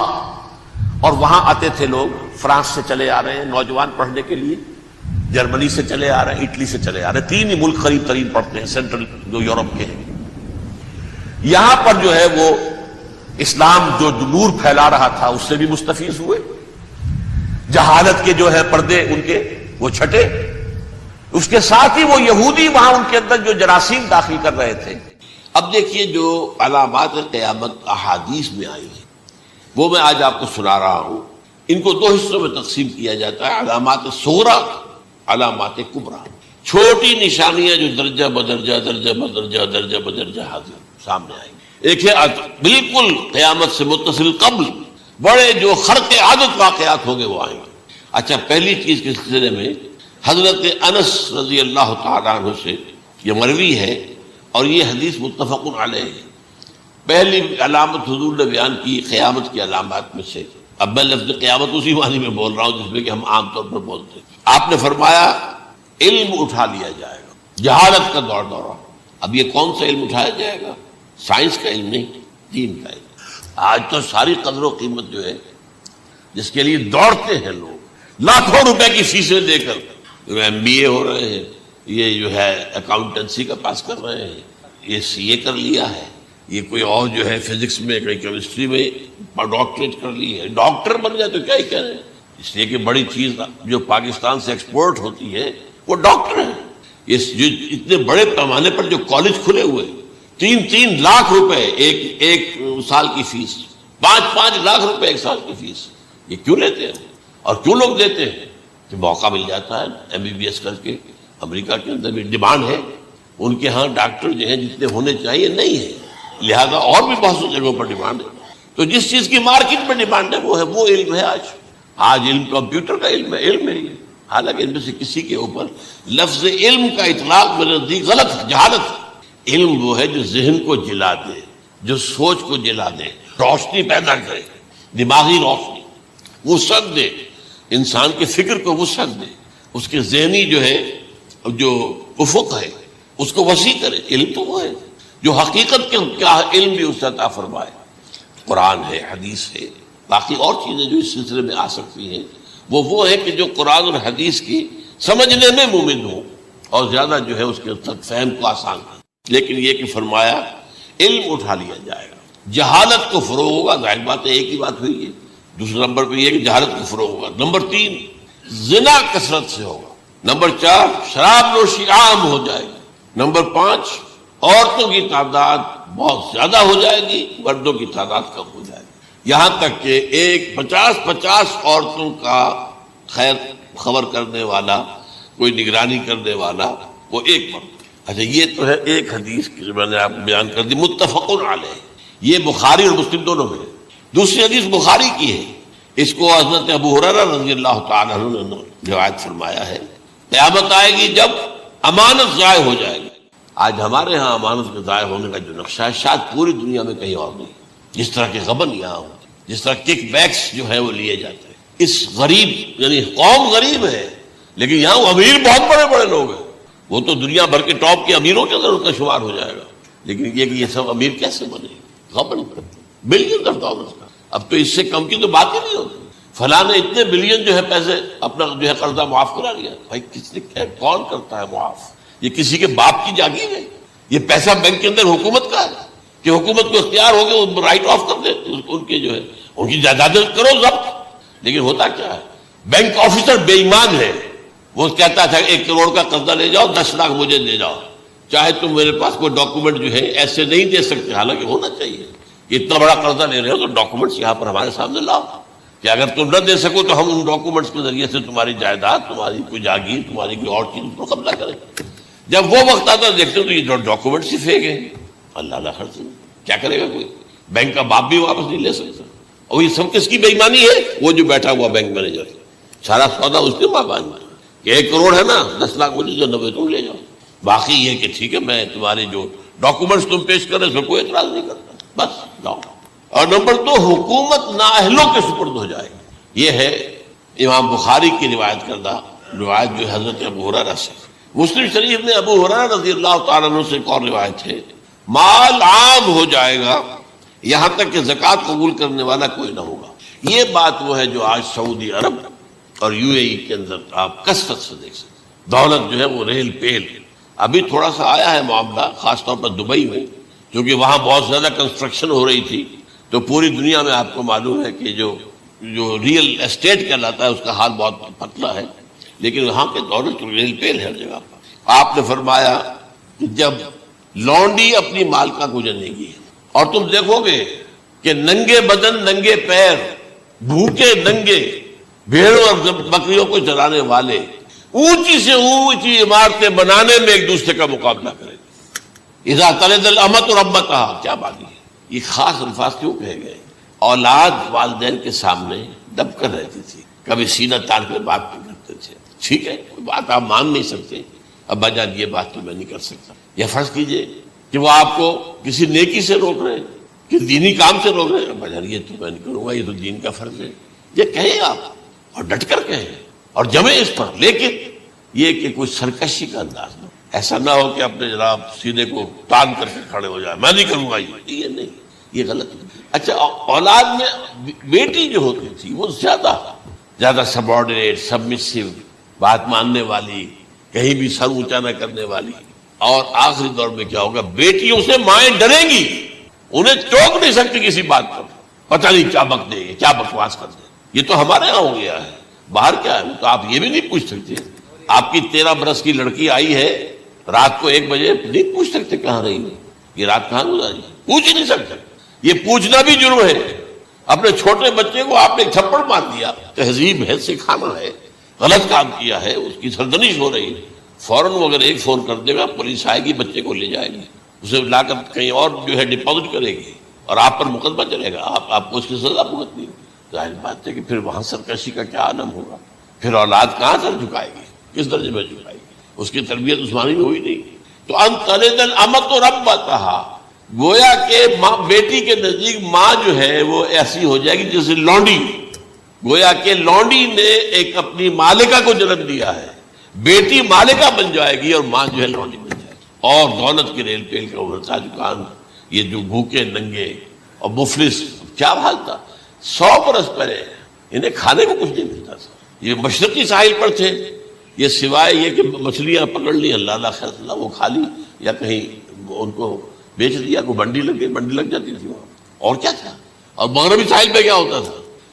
اور وہاں آتے تھے لوگ، فرانس سے چلے آ رہے ہیں نوجوان پڑھنے کے لیے، جرمنی سے چلے آ رہے ہیں، اٹلی سے چلے آ رہے ہیں، 3 ہی ملک قریب ترین پڑھتے ہیں سینٹرل جو یورپ کے ہیں۔ یہاں پر جو ہے وہ اسلام جو نور پھیلا رہا تھا اس سے بھی مستفیض ہوئے، جہالت کے جو ہے پردے ان کے وہ چھٹے، اس کے ساتھ ہی وہ یہودی وہاں ان کے اندر جو جراثیم داخل کر رہے تھے۔ اب دیکھیے جو علامات قیامت احادیث میں آئی ہیں وہ میں آج آپ کو سنا رہا ہوں. ان کو دو حصوں میں تقسیم کیا جاتا ہے، علامات صغریٰ، علامات کبریٰ. چھوٹی نشانیاں جو درجہ بدرجہ درجہ بدرجہ درجہ بدرجہ حاضر سامنے آئیں گی. ایک ہے بالکل قیامت سے متصل قبل بڑے جو خرق عادت واقعات ہوں گے وہ آئیں گے. اچھا، پہلی چیز کے سلسلے میں حضرت انس رضی اللہ تعالیٰ عنہ سے یہ مروی ہے اور یہ حدیث متفق علیہ ہے. پہلی علامت حضور نے بیان کی قیامت کی علامات میں سے. اب میں لفظ قیامت اسی معنی میں بول رہا ہوں جس میں کہ ہم عام طور پر بولتے ہیں. آپ نے فرمایا علم اٹھا لیا جائے گا، جہالت کا دورہ. اب یہ کون سا علم اٹھایا جائے گا؟ سائنس کا علم نہیں، دین کا علم. آج تو ساری قدر و قیمت جو ہے جس کے لیے دوڑتے ہیں لوگ لاکھوں روپے کی فیسیں دے کر، MBA ہو رہے ہیں، یہ جو ہے اکاؤنٹنسی کا پاس کر رہے ہیں، یہ CA کر لیا ہے، یہ کوئی اور جو ہے فزکس میں کوئی کیمسٹری میں ڈاکٹریٹ کر لی ہے. ڈاکٹر بن جائے تو کیا ہی کہہ رہے ہیں، اس لیے کہ بڑی چیز جو پاکستان سے ایکسپورٹ ہوتی ہے وہ ڈاکٹر ہیں. یہ جو اتنے بڑے پیمانے پر جو کالج کھلے ہوئے 3 لاکھ روپے ایک سال کی فیس، 5 لاکھ روپے ایک سال کی فیس، یہ کیوں لیتے ہیں اور کیوں لوگ دیتے ہیں؟ کہ موقع مل جاتا ہے MBBS کر کے. امریکہ کے اندر بھی ڈیمانڈ ہے، ان کے ہاں ڈاکٹر جو ہیں جتنے ہونے چاہیے نہیں ہے، لہذا اور بھی بہت سی جگہوں پر ڈیمانڈ ہے. تو جس چیز کی مارکیٹ میں ڈیمانڈ ہے وہ علم ہے. آج علم کمپیوٹر کا علم ہے، علم ہے یہ. حالانکہ ان میں سے کسی کے اوپر لفظ علم کا اطلاق میرے نزدیک غلط ہے، جہالت ہے. علم وہ ہے جو ذہن کو جلا دے، جو سوچ کو جلا دے، روشنی پیدا کرے، دماغی روشنی، وسعت دے، انسان کے فکر کو وسعت دے، اس کے ذہنی جو ہے جو افق ہے اس کو وسیع کرے. علم تو وہ ہے جو حقیقت کے کیا علم بھی اس سے عطا فرمائے. قرآن ہے، حدیث ہے، باقی اور چیزیں جو اس سلسلے میں آ سکتی ہیں وہ ہے کہ جو قرآن اور حدیث کی سمجھنے میں مومن ہو اور زیادہ جو ہے اس کے فہم کو آسان کر. لیکن یہ کہ فرمایا علم اٹھا لیا جائے گا، جہالت کو فروغ ہوگا. ظاہر بات ہے ایک ہی بات ہوئی ہے. دوسرے نمبر پہ یہ کہ جہالت کو فروغ ہوگا. نمبر 3 زنا کثرت سے ہوگا. نمبر 4 شراب نوشی عام ہو جائے گی. نمبر 5 عورتوں کی تعداد بہت زیادہ ہو جائے گی، مردوں کی تعداد کم ہو جائے گی. یہاں تک کہ 50 عورتوں کا خیر خبر کرنے والا، کوئی نگرانی کرنے والا، وہ ایک مرد. اچھا، یہ تو ہے ایک حدیث کی میں نے آپ کو بیان کر دی، متفق علیہ. یہ بخاری اور مسلم دونوں میں. دوسری حدیث بخاری کی ہے، اس کو حضرت ابو ہریرہ رضی اللہ تعالیٰ عنہ نے روایت فرمایا ہے. قیامت آئے گی جب امانت ضائع ہو جائے گی. آج ہمارے ہاں امانت کے ضائع ہونے کا جو نقشہ ہے شاید پوری دنیا میں کہیں اور نہیں. جس طرح کے غبن یہاں ہوتے، جس طرح کک بیکس جو ہے وہ لیے جاتے ہیں. اس غریب یعنی قوم غریب ہے لیکن یہاں وہ امیر بہت بڑے بڑے لوگ ہیں. وہ تو دنیا بھر کے ٹاپ کے امیروں کے اندر ان کا شمار ہو جائے گا. لیکن یہ کہ یہ سب امیر کیسے بنے؟ غبن بلین آف ڈالرز کا. اب تو اس سے کم کی تو بات ہی نہیں ہوتی. فلاں نے اتنے بلین جو ہے پیسے اپنا جو ہے قرضہ معاف کرا لیا. بھائی کس نے کون کرتا ہے معاف؟ یہ کسی کے باپ کی جاگیر ہے. یہ پیسہ بینک کے اندر حکومت کا ہے کہ حکومت کو اختیار ہو گیا وہ رائٹ آف کر دے ان کے جو ہے ان کی جائیدادیں کرو ضبط. لیکن ہوتا کیا ہے؟ بینک آفیسر بے ایمان ہے. وہ کہتا تھا 1 کروڑ کا قرضہ لے جاؤ، 10 لاکھ مجھے دے جاؤ، چاہے تم میرے پاس کوئی ڈاکومنٹ جو ہے ایسے نہیں دے سکتے. حالانکہ ہونا چاہیے اتنا بڑا قرضہ لے رہے ہو تو ڈاکومنٹس یہاں پر ہمارے سامنے لاؤ کہ اگر تم نہ دے سکو تو ہم ان ڈاکومنٹس کے ذریعے سے تمہاری جائیداد، تمہاری کوئی جاگیر، تمہاری کوئی اور چیز کو قبضہ کریں. جب وہ وقت آتا دیکھتے تو یہ ڈاکومنٹس ہی فیک ہیں. اللہ خرچ کیا کرے گا کوئی؟ بینک کا باپ بھی واپس نہیں لے سکتا. اور یہ سب کس کی بے ایمانی ہے؟ وہ جو بیٹھا ہوا بینک مینیجر، سارا سودا اس کے ماں باپ کہ 1 کروڑ ہے نا، 10 لاکھ مجھے جو 90 تم لے جاؤ. باقی یہ کہ ٹھیک ہے میں تمہارے جو ڈاکومنٹس تم پیش کر رہے اس میں کوئی اعتراض نہیں کرتا، بس جاؤ. اور نمبر 2 حکومت نااہلوں کے سپرد ہو جائے گی. یہ ہے امام بخاری کی روایت کردہ روایت جو حضرت ابو ہریرہ سے. مسلم شریف میں ابو ہریرہ رضی اللہ تعالیٰ عنہ سے ایک اور روایت ہے، مال عام ہو جائے گا یہاں تک کہ زکوٰۃ قبول کرنے والا کوئی نہ ہوگا. یہ بات وہ ہے جو آج سعودی عرب اور UAE کے اندر آپ کثرت سے دیکھ سکتے. دولت جو ہے وہ ریل پیل. ابھی تھوڑا سا آیا ہے معاملہ خاص طور پر دبئی میں، کیونکہ وہاں بہت زیادہ کنسٹرکشن ہو رہی تھی. تو پوری دنیا میں آپ کو معلوم ہے کہ جو ریئل اسٹیٹ کہلاتا ہے اس کا حال بہت پتلا ہے. لیکن وہاں کے دولت ریل پیل ہے ہر جگہ پر. آپ نے فرمایا کہ جب لونڈی اپنی مالکہ کو جنے گی، اور تم دیکھو گے کہ ننگے بدن ننگے پیر بھوکے ننگے بھیڑوں اور بکریوں کو چرانے والے اونچی سے اونچی عمارتیں بنانے میں ایک دوسرے کا مقابلہ کریں گے۔ اذا تلد الامۃ ربتها، کیا بات ہے، یہ خاص الفاظ کیوں کہے گئے؟ اولاد والدین کے سامنے دب کر رہتی تھی، کبھی سینہ تان کر بات نہیں کرتے تھے۔ ٹھیک ہے، کوئی بات آپ مان نہیں سکتے، ابا جان یہ بات تو میں نہیں کر سکتا، یا فرض کیجئے کہ وہ آپ کو کسی نیکی سے روک رہے ہیں، کہ دینی کام سے روک رہے ہیں، ابا جان یہ تو میں نہیں کروں گا، یہ تو دین کا فرض ہے، یہ کہیں آپ، اور ڈٹ کر کہیں اور جمیں اس پر، لیکن یہ کہ کوئی سرکشی کا انداز نہ، ایسا نہ ہو کہ اپنے جناب سینے کو تان کر کے کھڑے ہو جائے، میں نہیں کروں گا، یہ نہیں، یہ غلط ہے۔ اچھا، اولاد میں بیٹی جو ہوتی تھی وہ زیادہ سبارڈینیٹ، سبمسیو، بات ماننے والی، کہیں بھی سر اونچا نہ کرنے والی، اور آخری دور میں کیا ہوگا، بیٹیوں سے مائیں ڈریں گی، انہیں ٹوک نہیں سکتی کسی بات پر، پتہ نہیں کیا بک دے، کیا بکواس کر دے۔ یہ تو ہمارے یہاں ہو گیا ہے، باہر کیا ہے تو آپ یہ بھی نہیں پوچھ سکتے۔ آپ کی 13 برس کی لڑکی آئی ہے رات کو 1 بجے، نہیں پوچھ سکتے کہاں رہی ہے، یہ رات کہاں گزاری، پوچھ ہی نہیں سکتے۔ یہ پوچھنا بھی جرم ہے۔ اپنے چھوٹے بچے کو آپ نے تھپڑ مار دیا، تہذیب ہے، سکھانا ہے، غلط کام کیا ہے، اس کی سرزنش ہو رہی ہے، فوراً وہ اگر ایک فون کر دے گا، پولیس آئے گی، بچے کو لے جائے گی، اسے لا کر کہیں اور جو ہے ڈپازٹ کرے گی، اور آپ پر مقدمہ چلے گا، آپ کو اس کی سزا بھگتنی ہے۔ ظاہر بات ہے کہ پھر وہاں سرکشی کا کیا عالم ہوگا، پھر اولاد کہاں سر جھکائے گی، کس درجے میں جھکائے گی، اس کی تربیت عثمانی میں ہوئی نہیں۔ تو ان تلد الامۃ ربتها، گویا کہ بیٹی کے نزدیک ماں جو ہے وہ ایسی ہو جائے گی جیسے لونڈی، گویا کہ لونڈی نے ایک اپنی مالکہ کو جنم دیا ہے، بیٹی مالکہ بن جائے گی اور ماں جو ہے لونڈی بن جائے گی، اور دولت کے ریل پیل کا ابھرتا دکان، یہ جو بھوکے ننگے اور مفلس، کیا حال تھا 100 برس پہلے، انہیں کھانے کو کچھ نہیں ملتا تھا، یہ مشرقی ساحل پر تھے، یہ سوائے یہ کہ مچھلیاں پکڑ لی، اللہ خیر اللہ، وہ کھا لی، یا کہیں ان کو بیچ دیا، کو بنڈی لگ گئی، بنڈی لگ جاتی تھی وہاں، اور کیا تھا۔ اور مغربی ساحل پہ کیا ہوتا تھا،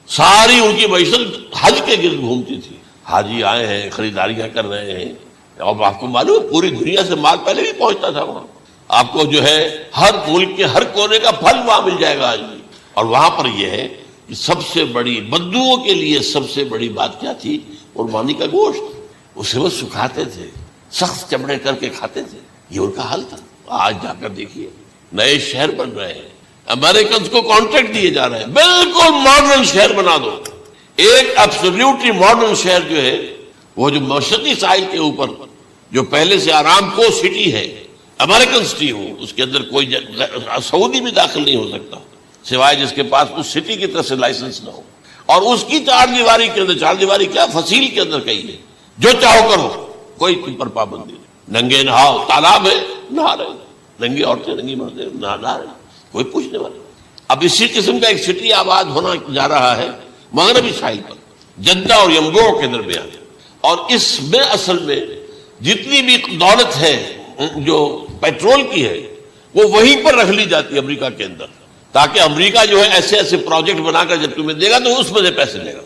ساری ان کی معیشت حج کے گرد گھومتی تھی، حاجی آئے ہیں، خریداریاں کر رہے ہیں، اور آپ کو معلوم ہے پوری دنیا سے مال پہلے بھی پہنچتا تھا وہاں، آپ کو جو ہے ہر ملک کے ہر کونے کا پھل وہاں مل جائے گا آج بھی۔ اور وہاں پر یہ ہے کہ سب سے بڑی بدوؤں کے لیے سب سے بڑی بات کیا تھی، قربانی کا گوشت، اسے وہ سکھاتے تھے، سخت چمڑے کر کے کھاتے تھے، یہ ان کا حل تھا۔ آج جا کر دیکھیے نئے شہر بن رہے ہیں، امریکنز کو کانٹریکٹ دیے جا رہے ہیں، بالکل ماڈرن شہر بنا دو، ایک ایبسولوٹلی ماڈرن شہر جو ہے، وہ جو مشرقی ساحل کے اوپر جو پہلے سے آرام کو سٹی ہے، امریکن سٹی ہو، اس کے اندر کوئی سعودی بھی داخل نہیں ہو سکتا سوائے جس کے پاس اس سٹی کی طرف سے لائسنس نہ ہو، اور اس کی 4 دیواری کے اندر، 4 دیواری کیا فصیل کے اندر کہی ہے، جو چاہو کرو، کوئی تم پر پابندی نہیں، ننگے نہاؤ، تالاب ہے نہا رہے، ننگی عورتیں ننگی مرد نہا رہے، کوئی پوچھنے والا۔ اب اسی قسم کا ایک سٹی آباد ہونا جا رہا ہے مغربی ساحل پر، جدہ اور ینبوع کے درمیان، اور اس میں اصل میں جتنی بھی دولت ہے جو پیٹرول کی ہے وہ وہیں پر رکھ لی جاتی ہے امریکہ کے اندر، تاکہ امریکہ جو ہے ایسے ایسے پروجیکٹ بنا کر جب تمہیں دے گا تو اس میں سے پیسے لے گا،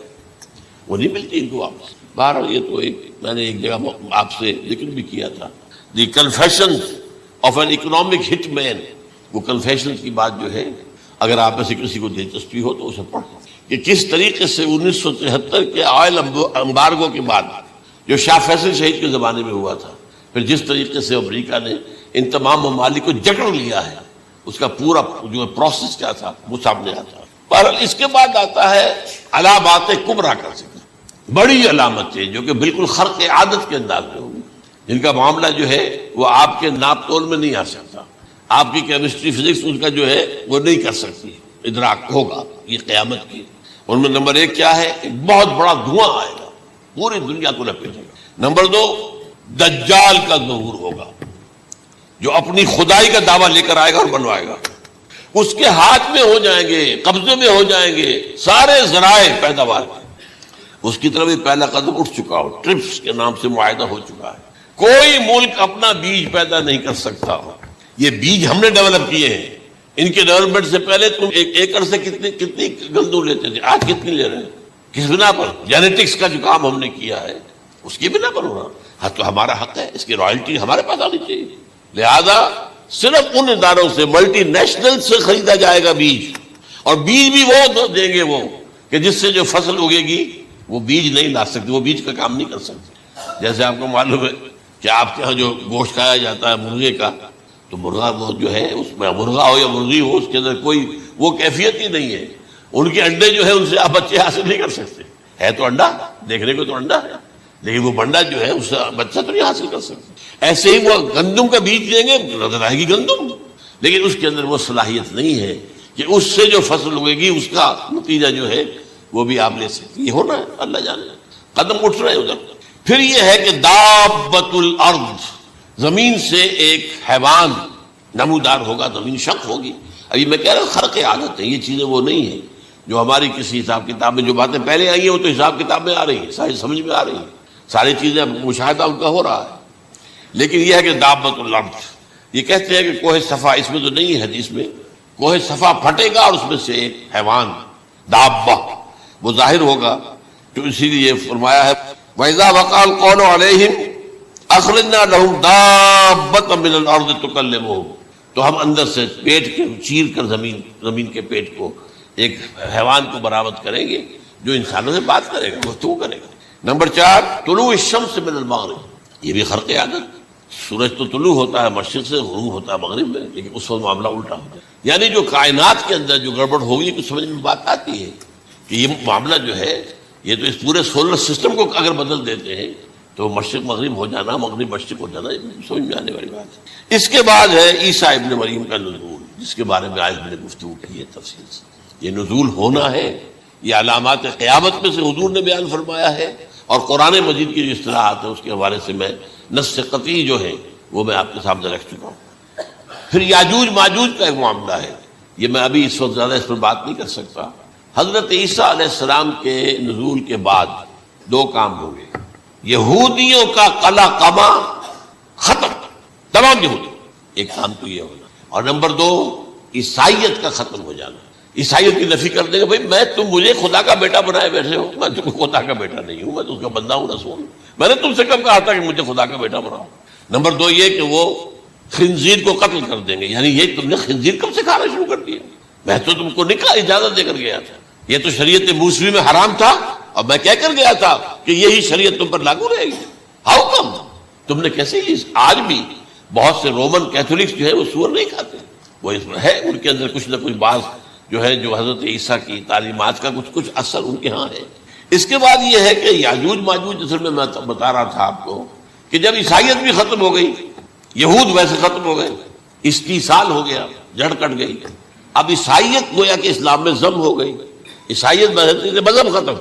وہ نہیں ملتی ان کو واپس۔ بہرحال یہ تو میں نے ایک جگہ آپ سے ذکر بھی کیا تھا، دی کنفیشنز آف این اکنامک ہٹ مین، وہ کنفیشنز کی بات جو ہے، اگر آپ میں سے کسی کو دلچسپی ہو تو اسے پڑھیں کہ کس طریقے سے 1973 کے آئل امبارگو کے بعد جو شاہ فیصل شہید کے زمانے میں ہوا تھا، پھر جس طریقے سے امریکہ نے ان تمام ممالک کو جکڑ لیا ہے، اس کا پورا جو پروسیس کیا تھا وہ سامنے آتا ہے۔ بہرحال اس کے بعد آتا ہے علامات کبریٰ کا ذکر، بڑی علامتیں جو کہ بالکل خرق عادت کے انداز میں ہوگی، جن کا معاملہ جو ہے وہ آپ کے ناپ تول میں نہیں آ سکتا، آپ کی کیمسٹری فزکس ان کا جو ہے وہ نہیں کر سکتی، ادراک ہوگا یہ قیامت کی۔ ان میں نمبر 1 کیا ہے، ایک بہت بڑا دھواں آئے گا، پوری دنیا کو لپیٹے گا۔ نمبر 2، دجال کا ظہور ہوگا، جو اپنی خدائی کا دعویٰ لے کر آئے گا اور بنوائے گا، اس کے ہاتھ میں ہو جائیں گے، قبضے میں ہو جائیں گے سارے ذرائع پیداوار کے، اس کی طرف پہلا قدم اٹھ چکا ہو، ٹرپس کے نام سے معاہدہ ہو چکا ہے، کوئی ملک اپنا بیج پیدا نہیں کر سکتا، یہ بیج ہم نے ڈیولپ کیے ہیں، ان کے ڈیولپمنٹ سے پہلے تم 1 ایکڑ سے کتنی گندم لیتے تھے، آج کتنی لے رہے ہیں، کس بنا پر؟ جینیٹکس کا جو کام ہم نے کیا ہے اس کی بنا پر ہو رہا، ہاں تو ہمارا حق ہے، اس کی رائلٹی ہمارے پاس آنی چاہیے۔ لہذا صرف ان اداروں سے، ملٹی نیشنل سے خریدا جائے گا بیج، اور بیج بھی وہ دیں گے وہ کہ جس سے جو فصل اگے گی وہ بیج نہیں لا سکتے، وہ بیج کا کام نہیں کر سکتے۔ جیسے آپ کو معلوم ہے کہ آپ کے یہاں جو گوشت کھایا جاتا ہے مرغے کا، تو مرغا وہ جو ہے اس میں مرغا ہو یا مرغی ہو، اس کے اندر کوئی وہ کیفیت ہی نہیں ہے۔ ان کے انڈے جو ہے ان سے آپ بچے حاصل نہیں کر سکتے، ہے تو انڈا، دیکھنے کو تو انڈا ہے، لیکن وہ بنڈا جو ہے اس سے بچہ تو نہیں حاصل کر سکتے۔ ایسے ہی وہ گندم کا بیج دیں گے، نظر آئے گی گندم، لیکن اس کے اندر وہ صلاحیت نہیں ہے کہ اس سے جو فصل ہوئے گی اس کا نتیجہ جو ہے وہ بھی آپ لے سکتے۔ یہ ہونا ہے، اللہ جانے، قدم اٹھ رہے ہیں ادھر۔ پھر یہ ہے کہ دابۃ الارض، زمین سے ایک حیوان نمودار ہوگا، زمین شق ہوگی۔ ابھی میں کہہ رہا ہوں خرق عادت ہے، یہ چیزیں وہ نہیں ہیں جو ہماری کسی حساب کتاب میں جو باتیں پہلے آئی ہیں وہ تو حساب کتاب میں آ رہی ہیں، ساری سمجھ میں آ رہی ہیں، ساری چیزیں مشاہدہ ان کا ہو رہا ہے۔ لیکن یہ ہے کہ دابۃ الارض، یہ کہتے ہیں کہ کوہ صفا، اس میں تو نہیں ہے حدیث میں، کوہ صفا پھٹے گا اور اس میں سے ایک حیوان دابہ وہ ظاہر ہوگا، تو اسی لیے فرمایا ہے وَإِذَا وَقَعَ الْقَوْلُ عَلَيْهِمْ أَخْرَجْنَا لَهُمْ دَابَّةً مِّنَ الْأَرْضِ تُكَلِّمُهُمْ، تو ہم اندر سے پیٹ کے چیر کر زمین کے پیٹ کو ایک حیوان کو برآمد کریں گے جو انسانوں سے بات کرے گا، گفتگو کرے گا۔ نمبر 4 طلوع الشمس من المغرب، یہ بھی خرق عادت، سورج تو طلوع ہوتا ہے مشرق سے، غروب ہوتا ہے مغرب میں، لیکن اس وقت معاملہ الٹا ہوتا ہے۔ یعنی جو کائنات کے اندر جو گڑبڑ ہوگی کچھ سمجھ میں بات آتی ہے کہ یہ معاملہ جو ہے یہ تو اس پورے سولر سسٹم کو اگر بدل دیتے ہیں تو مشرق مغرب ہو جانا، مغرب مشرق ہو جانا، یہ سمجھ میں آنے والی بات ہے۔ اس کے بعد ہے عیسیٰ ابن مریم کا نزول، جس کے بارے میں آج میں نے گفتگو کی ہے تفصیل سے۔ یہ نزول ہونا ہے، یہ علامات قیامت میں سے حضور نے بیان فرمایا ہے، اور قرآن مجید کی جو اصطلاحات ہیں اس کے حوالے سے میں نص قطعی جو ہے وہ میں آپ کے سامنے رکھ چکا ہوں۔ پھر یاجوج ماجوج کا ایک معاملہ ہے، یہ میں ابھی اس وقت زیادہ اس پر بات نہیں کر سکتا۔ حضرت عیسیٰ علیہ السلام کے نزول کے بعد 2 کام ہوں گے، یہودیوں کا قلع قمع ختم، تمام یہودی، ایک کام تو یہ ہونا، اور نمبر 2 عیسائیت کا ختم ہو جانا۔ عیسائیت کی نفی کر دیں گے، بھائی میں تم مجھے خدا کا بیٹا بنائے بیٹھے ہو، میں تم خدا کا بیٹا نہیں ہوں، میں تو اس کا بندہ ہوں، رسول ہوں، میں نے تم سے کب کہا تھا کہ مجھے خدا کا بیٹا بناؤ۔ نمبر 2 یہ کہ وہ خنزیر کو قتل کر دیں گے، یعنی یہ تم نے خنزیر کب سے کھانا شروع کر دیا، میں تو تم کو نکاح اجازت دے کر گیا تھا، یہ تو شریعت موسوی میں حرام تھا اور میں کہہ کر گیا تھا کہ یہی شریعت تم پر لاگو رہے گی، ہاؤ کم تم نے کیسے لی؟ آج بھی بہت سے رومن کیتھولکس جو ہے وہ سور نہیں کھاتے، وہ اس میں ہے ان کے اندر کچھ نہ کچھ بعض جو ہے جو حضرت عیسیٰ کی تعلیمات کا کچھ اثر ان کے ہاں ہے۔ اس کے بعد یہ ہے کہ یاجوج ماجوج، اصل میں بتا رہا تھا آپ کو کہ جب عیسائیت بھی ختم ہو گئی، یہود ویسے ختم ہو گئے، استیصال ہو گیا، جڑ کٹ گئی، اب عیسائیت گویا کہ اسلام میں ضم ہو گئی، عیسائیت مذہب ختم،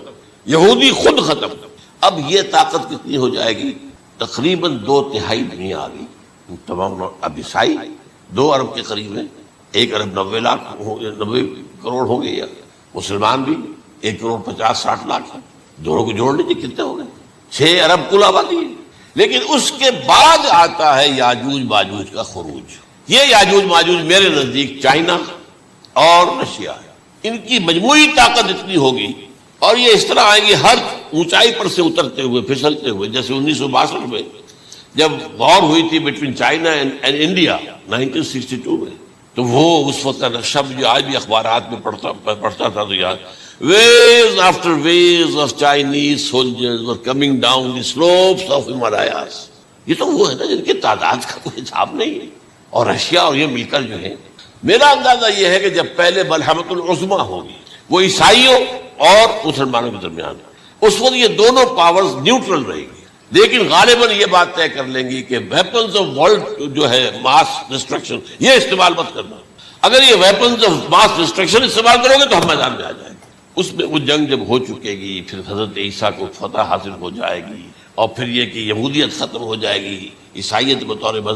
یہودی خود ختم۔ اب یہ طاقت کتنی ہو جائے گی؟ تقریباً 2/3 دنیا آ گئی، تمام اب عیسائی 2 ارب کے قریب ہیں، 1 ارب 90 کروڑ ہوں گے، یا مسلمان بھی 1 کروڑ 50-60 لاکھ ہیں، دونوں کو جوڑ لیجیے کتنے ہو گئے، 6 ارب کل آبادی ہے۔ لیکن اس کے بعد آتا ہے یاجوج ماجوج کا خروج۔ یہ یاجوج ماجوج میرے نزدیک چائنا اور رشیا ہے، ان کی مجموعی طاقت اتنی ہوگی، اور یہ اس طرح آئیں گے ہر اونچائی پر سے اترتے ہوئے، پھسلتے ہوئے، جیسے 1962 میں جب وار ہوئی تھی بٹوین چائنا اینڈ انڈیا 1962 میں، تو وہ اس وقت کا نقشہ جو آج بھی اخبارات میں پڑھتا تھا تو یاد، waves after waves of Chinese soldiers were coming down the slopes of Himalayas۔ یہ تو وہ ہے نا جن کی تعداد کا کوئی حساب نہیں ہے، اور رشیا اور یہ مل کر جو ہے، میرا اندازہ یہ ہے کہ جب پہلے ملحمۃ العظمیٰ ہوگی وہ عیسائیوں اور مسلمانوں کے درمیان، اس وقت یہ دونوں پاورز نیوٹرل رہے گی، لیکن غالباً یہ بات طے کر لیں گی کہ ویپنز آف ورلڈ جو ہے ماس ڈسٹرکشن، یہ استعمال مت کرنا، اگر یہ ویپنز آف ماس ڈسٹرکشن استعمال کرو گے تو ہم میدان میں آ جائیں گے۔ اس میں وہ جنگ جب ہو چکے گی، پھر حضرت عیسیٰ کو فتح حاصل ہو جائے گی، اور پھر یہ کہ یہودیت ختم ہو جائے گی، عیسائیت بطور مذہب